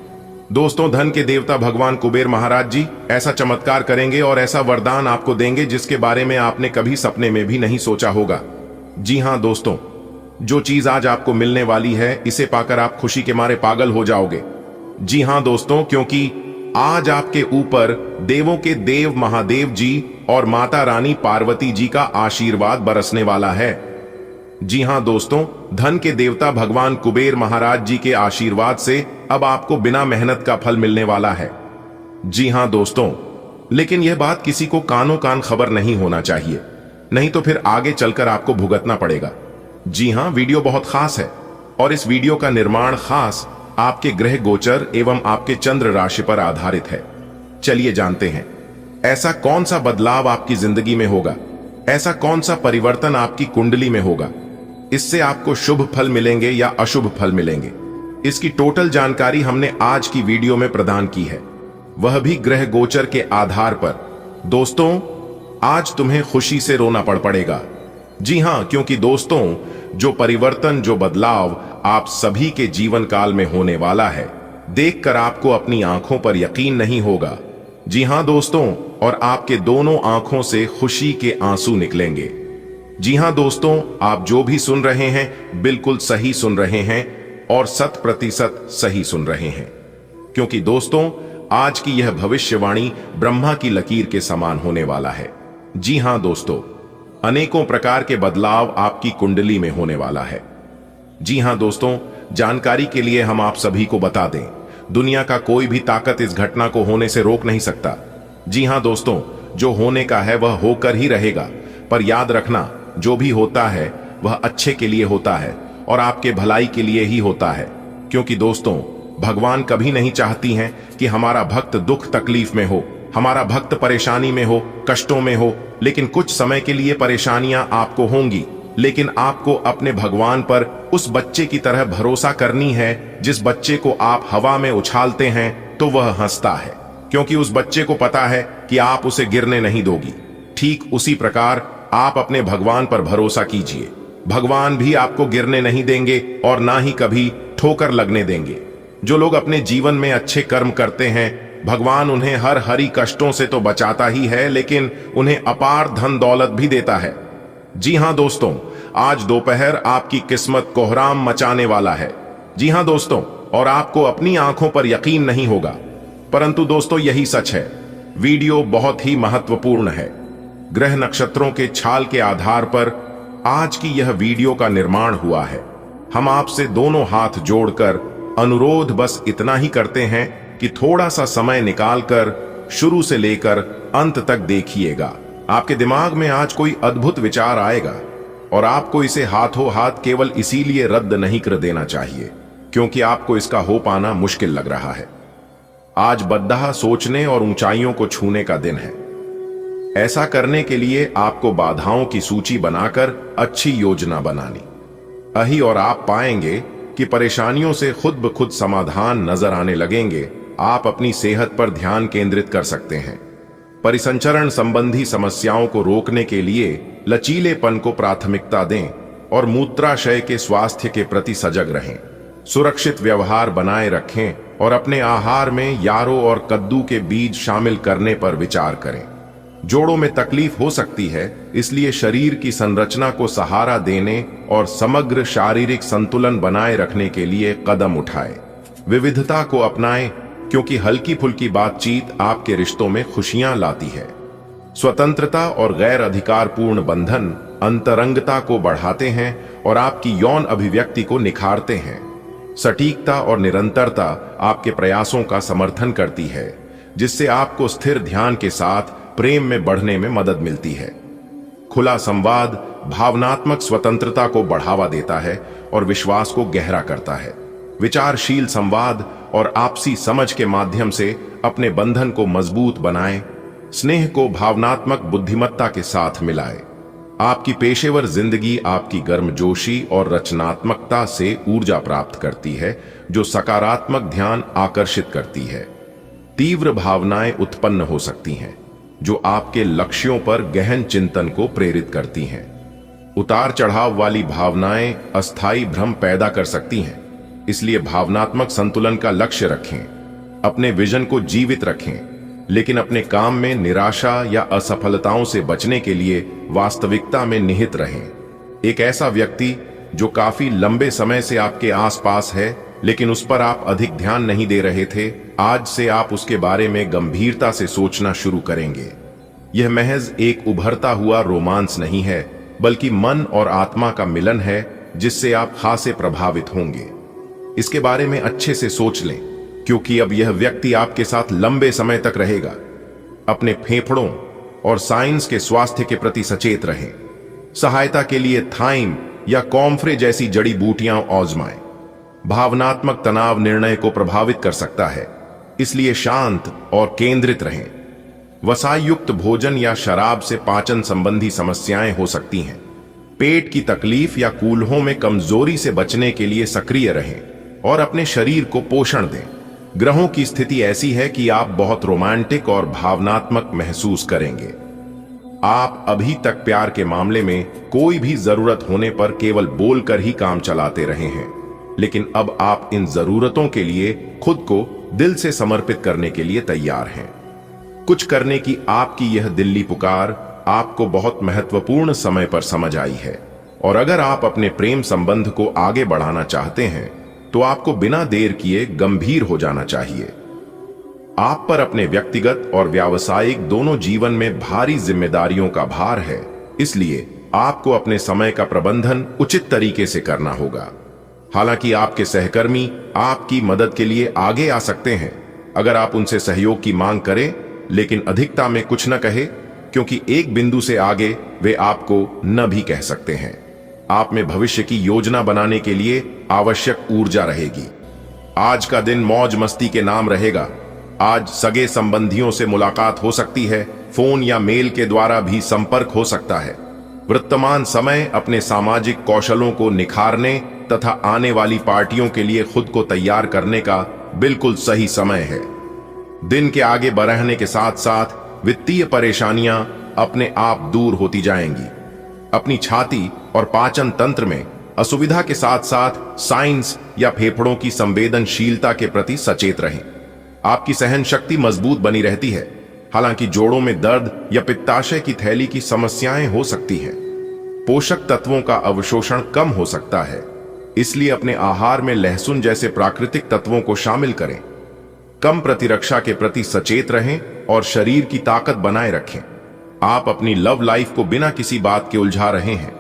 दोस्तों, धन के देवता भगवान कुबेर महाराज जी ऐसा चमत्कार करेंगे और ऐसा वरदान आपको देंगे जिसके बारे में आपने कभी सपने में भी नहीं सोचा होगा। जी हां दोस्तों, जो चीज आज आपको मिलने वाली है, इसे पाकर आप खुशी के मारे पागल हो जाओगे। जी हां दोस्तों, क्योंकि आज आपके ऊपर देवों के देव महादेव जी और माता रानी पार्वती जी का आशीर्वाद बरसने वाला है। जी हां दोस्तों, धन के देवता भगवान कुबेर महाराज जी के आशीर्वाद से अब आपको बिना मेहनत का फल मिलने वाला है। जी हां दोस्तों, लेकिन यह बात किसी को कानों कान खबर नहीं होना चाहिए, नहीं तो फिर आगे चलकर आपको भुगतना पड़ेगा। जी हां, वीडियो बहुत खास है और इस वीडियो का निर्माण खास आपके ग्रह गोचर एवं आपके चंद्र राशि पर आधारित है। चलिए जानते हैं, ऐसा कौन सा बदलाव आपकी जिंदगी में होगा, ऐसा कौन सा परिवर्तन आपकी कुंडली में होगा, इससे आपको शुभ फल मिलेंगे या अशुभ फल मिलेंगे। इसकी टोटल जानकारी हमने आज की वीडियो में प्रदान की है, वह भी ग्रह गोचर के आधार पर। दोस्तों, आज तुम्हें खुशी से रोना पड़ेगा। जी हां, क्योंकि दोस्तों, जो परिवर्तन, जो बदलाव आप सभी के जीवन काल में होने वाला है, देखकर आपको अपनी आंखों पर यकीन नहीं होगा। जी हां दोस्तों, और आपके दोनों आंखों से खुशी के आंसू निकलेंगे। जी हां दोस्तों, आप जो भी सुन रहे हैं बिल्कुल सही सुन रहे हैं और 100% सही सुन रहे हैं, क्योंकि दोस्तों आज की यह भविष्यवाणी ब्रह्मा की लकीर के समान होने वाला है। जी हां दोस्तों, अनेकों प्रकार के बदलाव आपकी कुंडली में होने वाला है। जी हां दोस्तों, जानकारी के लिए हम आप सभी को बता दें, दुनिया का कोई भी ताकत इस घटना को होने से रोक नहीं सकता। जी हां दोस्तों, जो होने का है वह होकर ही रहेगा, पर याद रखना, जो भी होता है वह अच्छे के लिए होता है और आपके भलाई के लिए ही होता है। क्योंकि दोस्तों, भगवान कभी नहीं चाहती हैं कि हमारा भक्त दुख तकलीफ में हो, हमारा भक्त परेशानी में हो, कष्टों में हो। लेकिन कुछ समय के लिए परेशानियां आपको होंगी, लेकिन आपको अपने भगवान पर उस बच्चे की तरह भरोसा करनी है। जिस बच्चे को आप हवा में उछालते हैं तो वह हंसता है, क्योंकि उस बच्चे को पता है कि आप उसे गिरने नहीं दोगी। ठीक उसी प्रकार आप अपने भगवान पर भरोसा कीजिए। भगवान भी आपको गिरने नहीं देंगे और ना ही कभी ठोकर लगने देंगे। जो लोग अपने जीवन में अच्छे कर्म करते हैं, भगवान उन्हें हर हरी कष्टों से तो बचाता ही है, लेकिन उन्हें अपार धन दौलत भी देता है। जी हां दोस्तों, आज दोपहर आपकी किस्मत कोहराम मचाने वाला है। जी हां दोस्तों, और आपको अपनी आंखों पर यकीन नहीं होगा, परंतु दोस्तों यही सच है। वीडियो बहुत ही महत्वपूर्ण है। ग्रह नक्षत्रों के छाल के आधार पर आज की यह वीडियो का निर्माण हुआ है। हम आपसे दोनों हाथ जोड़कर अनुरोध बस इतना ही करते हैं कि थोड़ा सा समय निकालकर शुरू से लेकर अंत तक देखिएगा। आपके दिमाग में आज कोई अद्भुत विचार आएगा और आपको इसे हाथों हाथ केवल इसीलिए रद्द नहीं कर देना चाहिए क्योंकि आपको इसका हो पाना मुश्किल लग रहा है। आज बद्दाह सोचने और ऊंचाइयों को छूने का दिन है। ऐसा करने के लिए आपको बाधाओं की सूची बनाकर अच्छी योजना बनानी। अही और आप पाएंगे कि परेशानियों से खुद ब खुद समाधान नजर आने लगेंगे। आप अपनी सेहत पर ध्यान केंद्रित कर सकते हैं। परिसंचरण संबंधी समस्याओं को रोकने के लिए लचीलेपन को प्राथमिकता दें और मूत्राशय के स्वास्थ्य के प्रति सजग रहें। सुरक्षित व्यवहार बनाए रखें और अपने आहार में यारों और कद्दू के बीज शामिल करने पर विचार करें। जोड़ों में तकलीफ हो सकती है, इसलिए शरीर की संरचना को सहारा देने और समग्र शारीरिक संतुलन बनाए रखने के लिए कदम उठाएं। विविधता को अपनाएं, क्योंकि हल्की फुल्की बातचीत आपके रिश्तों में खुशियां लाती है। स्वतंत्रता और गैर अधिकारपूर्ण बंधन अंतरंगता को बढ़ाते हैं और आपकी यौन अभिव्यक्ति को निखारते हैं। सटीकता और निरंतरता आपके प्रयासों का समर्थन करती है, जिससे आपको स्थिर ध्यान के साथ प्रेम में बढ़ने में मदद मिलती है। खुला संवाद भावनात्मक स्वतंत्रता को बढ़ावा देता है और विश्वास को गहरा करता है। विचारशील संवाद और आपसी समझ के माध्यम से अपने बंधन को मजबूत बनाएं। स्नेह को भावनात्मक बुद्धिमत्ता के साथ मिलाएं। आपकी पेशेवर जिंदगी आपकी गर्मजोशी और रचनात्मकता से ऊर्जा प्राप्त करती है, जो सकारात्मक ध्यान आकर्षित करती है। तीव्र भावनाएं उत्पन्न हो सकती हैं, जो आपके लक्ष्यों पर गहन चिंतन को प्रेरित करती हैं। उतार चढ़ाव वाली भावनाएं अस्थायी भ्रम पैदा कर सकती हैं, इसलिए भावनात्मक संतुलन का लक्ष्य रखें। अपने विजन को जीवित रखें, लेकिन अपने काम में निराशा या असफलताओं से बचने के लिए वास्तविकता में निहित रहें। एक ऐसा व्यक्ति जो काफी लंबे समय से आपके आसपास है, लेकिन उस पर आप अधिक ध्यान नहीं दे रहे थे, आज से आप उसके बारे में गंभीरता से सोचना शुरू करेंगे। यह महज एक उभरता हुआ रोमांस नहीं है, बल्कि मन और आत्मा का मिलन है, जिससे आप खासे प्रभावित होंगे। इसके बारे में अच्छे से सोच लें, क्योंकि अब यह व्यक्ति आपके साथ लंबे समय तक रहेगा। अपने फेफड़ों और साइंस के स्वास्थ्य के प्रति सचेत रहें। सहायता के लिए थाइम या कॉम्फ्रे जैसी जड़ी बूटियां आजमाएं। भावनात्मक तनाव निर्णय को प्रभावित कर सकता है, इसलिए शांत और केंद्रित रहें। वसायुक्त भोजन या शराब से पाचन संबंधी समस्याएं हो सकती हैं। पेट की तकलीफ या कूल्हों में कमजोरी से बचने के लिए सक्रिय रहें और अपने शरीर को पोषण दें। ग्रहों की स्थिति ऐसी है कि आप बहुत रोमांटिक और भावनात्मक महसूस करेंगे। आप अभी तक प्यार के मामले में कोई भी जरूरत होने पर केवल बोलकर ही काम चलाते रहे हैं, लेकिन अब आप इन जरूरतों के लिए खुद को दिल से समर्पित करने के लिए तैयार हैं। कुछ करने की आपकी यह दिल्ली पुकार आपको बहुत महत्वपूर्ण समय पर समझ आई है, और अगर आप अपने प्रेम संबंध को आगे बढ़ाना चाहते हैं तो आपको बिना देर किए गंभीर हो जाना चाहिए। आप पर अपने व्यक्तिगत और व्यावसायिक दोनों जीवन में भारी जिम्मेदारियों का भार है, इसलिए आपको अपने समय का प्रबंधन उचित तरीके से करना होगा। हालांकि आपके सहकर्मी आपकी मदद के लिए आगे आ सकते हैं अगर आप उनसे सहयोग की मांग करें, लेकिन अधिकता में कुछ न कहे, क्योंकि एक बिंदु से आगे वे आपको न भी कह सकते हैं। आप में भविष्य की योजना बनाने के लिए आवश्यक ऊर्जा रहेगी। आज का दिन मौज मस्ती के नाम रहेगा। आज सगे संबंधियों से मुलाकात हो सकती है, फोन या मेल के द्वारा भी संपर्क हो सकता है। वर्तमान समय अपने सामाजिक कौशलों को निखारने तथा आने वाली पार्टियों के लिए खुद को तैयार करने का बिल्कुल सही समय है। दिन के आगे बढ़ने के साथ साथ वित्तीय परेशानियां अपने आप दूर होती जाएंगी। अपनी छाती और पाचन तंत्र में असुविधा के साथ साथ साइंस या फेफड़ों की संवेदनशीलता के प्रति सचेत रहें। आपकी सहन शक्ति मजबूत बनी रहती है, हालांकि जोड़ों में दर्द या पित्ताशय की थैली की समस्याएं हो सकती हैं। पोषक तत्वों का अवशोषण कम हो सकता है, इसलिए अपने आहार में लहसुन जैसे प्राकृतिक तत्वों को शामिल करें। कम प्रतिरक्षा के प्रति सचेत रहें और शरीर की ताकत बनाए रखें। आप अपनी लव लाइफ को बिना किसी बात के उलझा रहे हैं।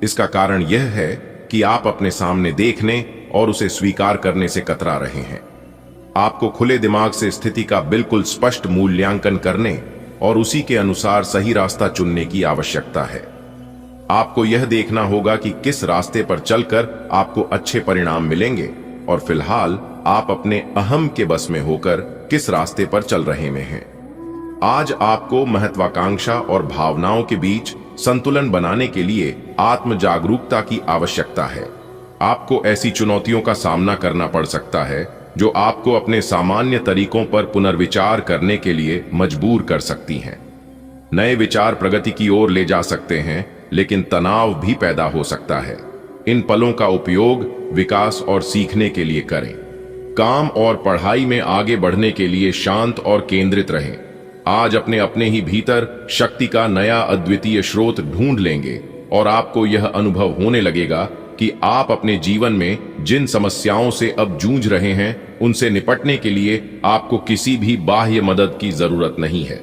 इसका कारण यह है कि आप अपने सामने देखने और उसे स्वीकार करने से कतरा रहे हैं। आपको खुले दिमाग से स्थिति का बिल्कुल स्पष्ट मूल्यांकन करने और उसी के अनुसार सही रास्ता चुनने की आवश्यकता है। आपको यह देखना होगा कि किस रास्ते पर चलकर आपको अच्छे परिणाम मिलेंगे और फिलहाल आप अपने अहम के बस में होकर किस रास्ते पर चल रहे हैं। आज आपको महत्वाकांक्षा और भावनाओं के बीच संतुलन बनाने के लिए आत्म जागरूकता की आवश्यकता है। आपको ऐसी चुनौतियों का सामना करना पड़ सकता है जो आपको अपने सामान्य तरीकों पर पुनर्विचार करने के लिए मजबूर कर सकती हैं। नए विचार प्रगति की ओर ले जा सकते हैं, लेकिन तनाव भी पैदा हो सकता है। इन पलों का उपयोग विकास और सीखने के लिए करें। काम और पढ़ाई में आगे बढ़ने के लिए शांत और केंद्रित रहें। आज अपने अपने ही भीतर शक्ति का नया अद्वितीय स्रोत ढूंढ लेंगे और आपको यह अनुभव होने लगेगा कि आप अपने जीवन में जिन समस्याओं से अब जूझ रहे हैं, उनसे निपटने के लिए आपको किसी भी बाह्य मदद की जरूरत नहीं है।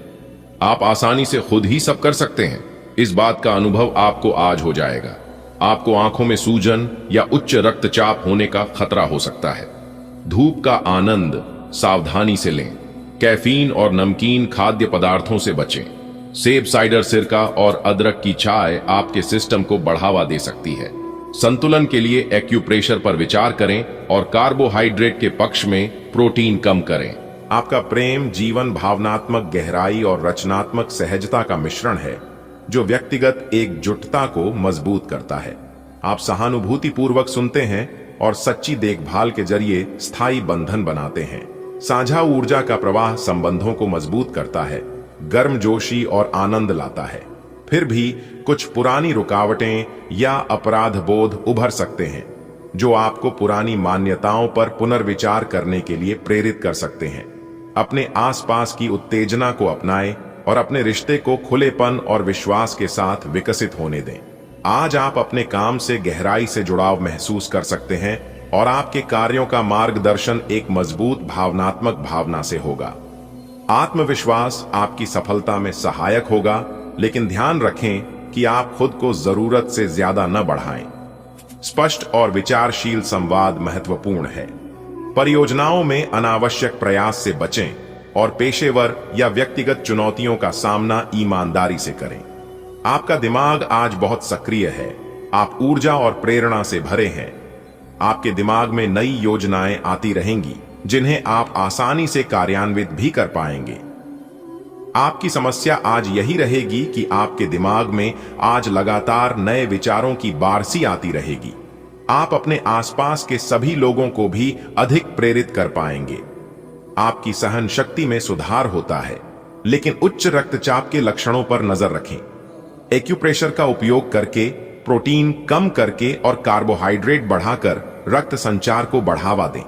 आप आसानी से खुद ही सब कर सकते हैं। इस बात का अनुभव आपको आज हो जाएगा। आपको आंखों में सूजन या उच्च रक्तचाप होने का खतरा हो सकता है। धूप का आनंद सावधानी से लें। कैफीन और नमकीन खाद्य पदार्थों से बचें। सेब साइडर सिरका और अदरक की चाय आपके सिस्टम को बढ़ावा दे सकती है। संतुलन के लिए एक्यूप्रेशर पर विचार करें और कार्बोहाइड्रेट के पक्ष में प्रोटीन कम करें। आपका प्रेम जीवन भावनात्मक गहराई और रचनात्मक सहजता का मिश्रण है, जो व्यक्तिगत एकजुटता को मजबूत करता है। आप सहानुभूति पूर्वक सुनते हैं और सच्ची देखभाल के जरिए स्थायी बंधन बनाते हैं। साझा ऊर्जा का प्रवाह संबंधों को मजबूत करता है, गर्मजोशी और आनंद लाता है। फिर भी कुछ पुरानी रुकावटें या अपराध बोध उभर सकते हैं, जो आपको पुरानी मान्यताओं पर पुनर्विचार करने के लिए प्रेरित कर सकते हैं। अपने आसपास की उत्तेजना को अपनाएं और अपने रिश्ते को खुलेपन और विश्वास के साथ विकसित होने दें। आज आप अपने काम से गहराई से जुड़ाव महसूस कर सकते हैं और आपके कार्यों का मार्गदर्शन एक मजबूत भावनात्मक भावना से होगा। आत्मविश्वास आपकी सफलता में सहायक होगा, लेकिन ध्यान रखें कि आप खुद को जरूरत से ज्यादा न बढ़ाएं। स्पष्ट और विचारशील संवाद महत्वपूर्ण है। परियोजनाओं में अनावश्यक प्रयास से बचें और पेशेवर या व्यक्तिगत चुनौतियों का सामना ईमानदारी से करें। आपका दिमाग आज बहुत सक्रिय है। आप ऊर्जा और प्रेरणा से भरे हैं। आपके दिमाग में नई योजनाएं आती रहेंगी, जिन्हें आप आसानी से कार्यान्वित भी कर पाएंगे। आपकी समस्या आज यही रहेगी कि आपके दिमाग में आज लगातार नए विचारों की बारिश आती रहेगी। आप अपने आसपास के सभी लोगों को भी अधिक प्रेरित कर पाएंगे। आपकी सहन शक्ति में सुधार होता है, लेकिन उच्च रक्तचाप के लक्षणों पर नजर रखें। एक्यूप्रेशर का उपयोग करके, प्रोटीन कम करके और कार्बोहाइड्रेट बढ़ाकर रक्त संचार को बढ़ावा दें।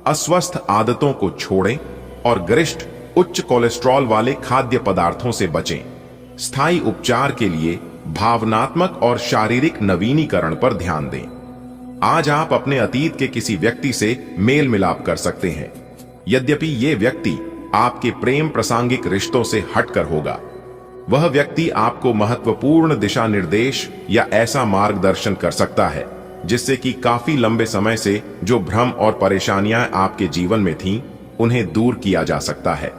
अस्वस्थ आदतों को छोड़ें और गरिष्ठ उच्च कोलेस्ट्रॉल वाले खाद्य पदार्थों से बचें। स्थायी उपचार के लिए भावनात्मक और शारीरिक नवीनीकरण पर ध्यान दें। आज आप अपने अतीत के किसी व्यक्ति से मेल मिलाप कर सकते हैं, यद्यपि ये व्यक्ति आपके प्रेम प्रासंगिक रिश्तों से हटकर होगा। वह व्यक्ति आपको महत्वपूर्ण दिशा निर्देश या ऐसा मार्गदर्शन कर सकता है जिससे कि काफी लंबे समय से जो भ्रम और परेशानियां आपके जीवन में थीं, उन्हें दूर किया जा सकता है।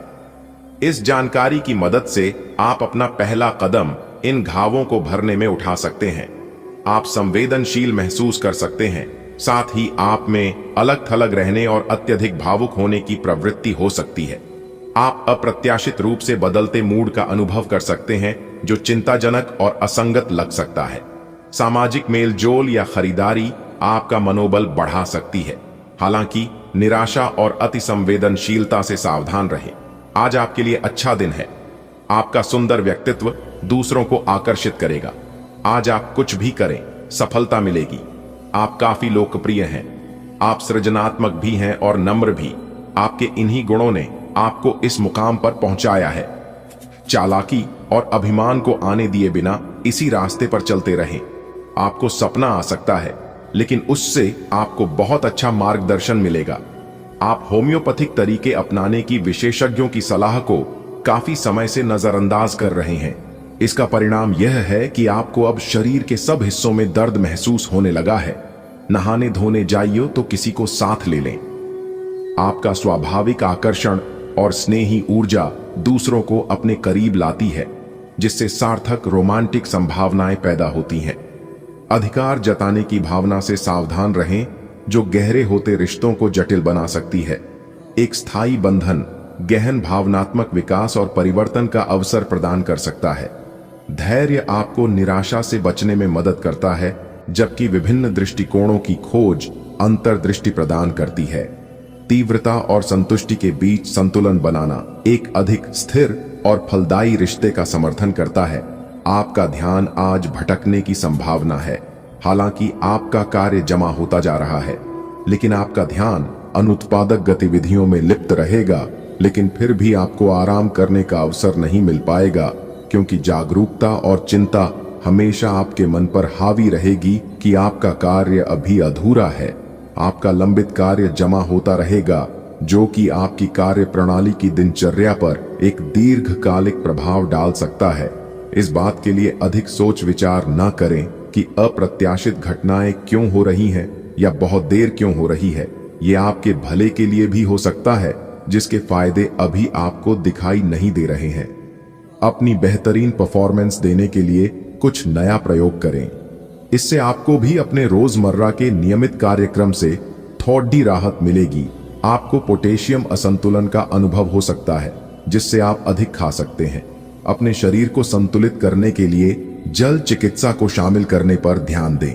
इस जानकारी की मदद से आप अपना पहला कदम इन घावों को भरने में उठा सकते हैं। आप संवेदनशील महसूस कर सकते हैं, साथ ही आप में अलग थलग रहने और अत्यधिक भावुक होने की प्रवृत्ति हो सकती है। आप अप्रत्याशित रूप से बदलते मूड का अनुभव कर सकते हैं, जो चिंताजनक और असंगत लग सकता है। सामाजिक मेलजोल या खरीदारी आपका मनोबल बढ़ा सकती है। हालांकि निराशा और अति संवेदनशीलता से सावधान रहें। आज आपके लिए अच्छा दिन है। आपका सुंदर व्यक्तित्व दूसरों को आकर्षित करेगा। आज आप कुछ भी करें, सफलता मिलेगी। आप काफी लोकप्रिय हैं। आप सृजनात्मक भी हैं और नम्र भी। आपके इन्हीं गुणों ने आपको इस मुकाम पर पहुंचाया है। चालाकी और अभिमान को आने दिए बिना इसी रास्ते पर चलते रहें। आपको सपना आ सकता है, लेकिन उससे आपको बहुत अच्छा मार्गदर्शन मिलेगा। आप होम्योपैथिक तरीके अपनाने की विशेषज्ञों की सलाह को काफी समय से नजरअंदाज कर रहे हैं। इसका परिणाम यह है कि आपको अब शरीर के सब हिस्सों में दर्द महसूस होने लगा है। नहाने धोने जाइए तो किसी को साथ ले लें। आपका स्वाभाविक आकर्षण और स्नेही ऊर्जा दूसरों को अपने करीब लाती है, जिससे सार्थक रोमांटिक संभावनाएं पैदा होती हैं। अधिकार जताने की भावना से सावधान रहें, जो गहरे होते रिश्तों को जटिल बना सकती है। एक स्थायी बंधन गहन भावनात्मक विकास और परिवर्तन का अवसर प्रदान कर सकता है। धैर्य आपको निराशा से बचने में मदद करता है, जबकि विभिन्न दृष्टिकोणों की खोज अंतर्दृष्टि प्रदान करती है। तीव्रता और संतुष्टि के बीच संतुलन बनाना एक अधिक स्थिर और फलदायी रिश्ते का समर्थन करता है। आपका ध्यान आज भटकने की संभावना है। हालांकि आपका कार्य जमा होता जा रहा है, लेकिन आपका ध्यान अनुत्पादक गतिविधियों में लिप्त रहेगा। लेकिन फिर भी आपको आराम करने का अवसर नहीं मिल पाएगा, क्योंकि जागरूकता और चिंता हमेशा आपके मन पर हावी रहेगी कि आपका कार्य अभी अधूरा है। आपका लंबित कार्य जमा होता रहेगा, जो कि आपकी कार्य प्रणाली की दिनचर्या पर एक दीर्घकालिक प्रभाव डाल सकता है। इस बात के लिए अधिक सोच विचार न करें कि अप्रत्याशित घटनाएं क्यों हो रही हैं या बहुत देर क्यों हो रही है। ये आपके भले के लिए भी हो सकता है, जिसके फायदे अभी आपको दिखाई नहीं दे रहे हैं। अपनी बेहतरीन परफॉर्मेंस देने के लिए कुछ नया प्रयोग करें। इससे आपको भी अपने रोजमर्रा के नियमित कार्यक्रम से थोड़ी राहत मिलेगी। आपको पोटेशियम असंतुलन का अनुभव हो सकता है, जिससे आप अधिक खा सकते हैं। अपने शरीर को संतुलित करने के लिए जल चिकित्सा को शामिल करने पर ध्यान दें।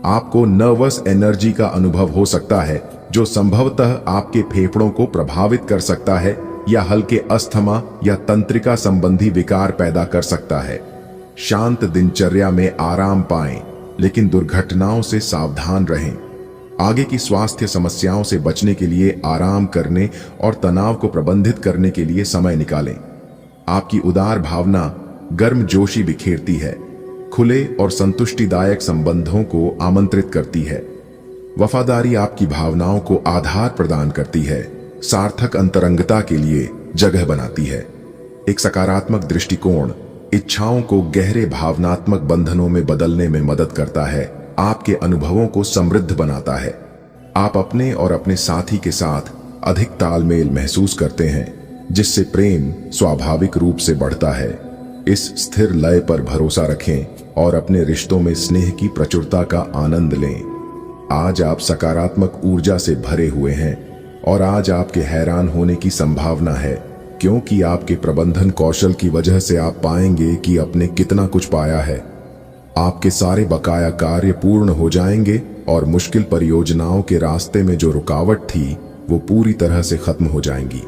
आपको नर्वस एनर्जी का अनुभव हो सकता है, जो संभवतः आपके फेफड़ों को प्रभावित कर सकता है या हल्के अस्थमा या तंत्रिका संबंधी विकार पैदा कर सकता है। शांत दिनचर्या में आराम पाएं, लेकिन दुर्घटनाओं से सावधान रहें। आगे की स्वास्थ्य समस्याओं से बचने के लिए आराम करने और तनाव को प्रबंधित करने के लिए समय निकालें। आपकी उदार भावना गर्मजोशी बिखेरती है, खुले और संतुष्टिदायक संबंधों को आमंत्रित करती है। वफादारी आपकी भावनाओं को आधार प्रदान करती है, सार्थक अंतरंगता के लिए जगह बनाती है। एक सकारात्मक दृष्टिकोण इच्छाओं को गहरे भावनात्मक बंधनों में बदलने में मदद करता है, आपके अनुभवों को समृद्ध बनाता है। आप अपने और अपने साथी के साथ अधिक तालमेल महसूस करते हैं, जिससे प्रेम स्वाभाविक रूप से बढ़ता है। इस स्थिर लय पर भरोसा रखें और अपने रिश्तों में स्नेह की प्रचुरता का आनंद लें। आज आप सकारात्मक ऊर्जा से भरे हुए हैं और आज आपके हैरान होने की संभावना है, क्योंकि आपके प्रबंधन कौशल की वजह से आप पाएंगे कि आपने कितना कुछ पाया है। आपके सारे बकाया कार्य पूर्ण हो जाएंगे और मुश्किल परियोजनाओं के रास्ते में जो रुकावट थी, वो पूरी तरह से खत्म हो जाएंगी।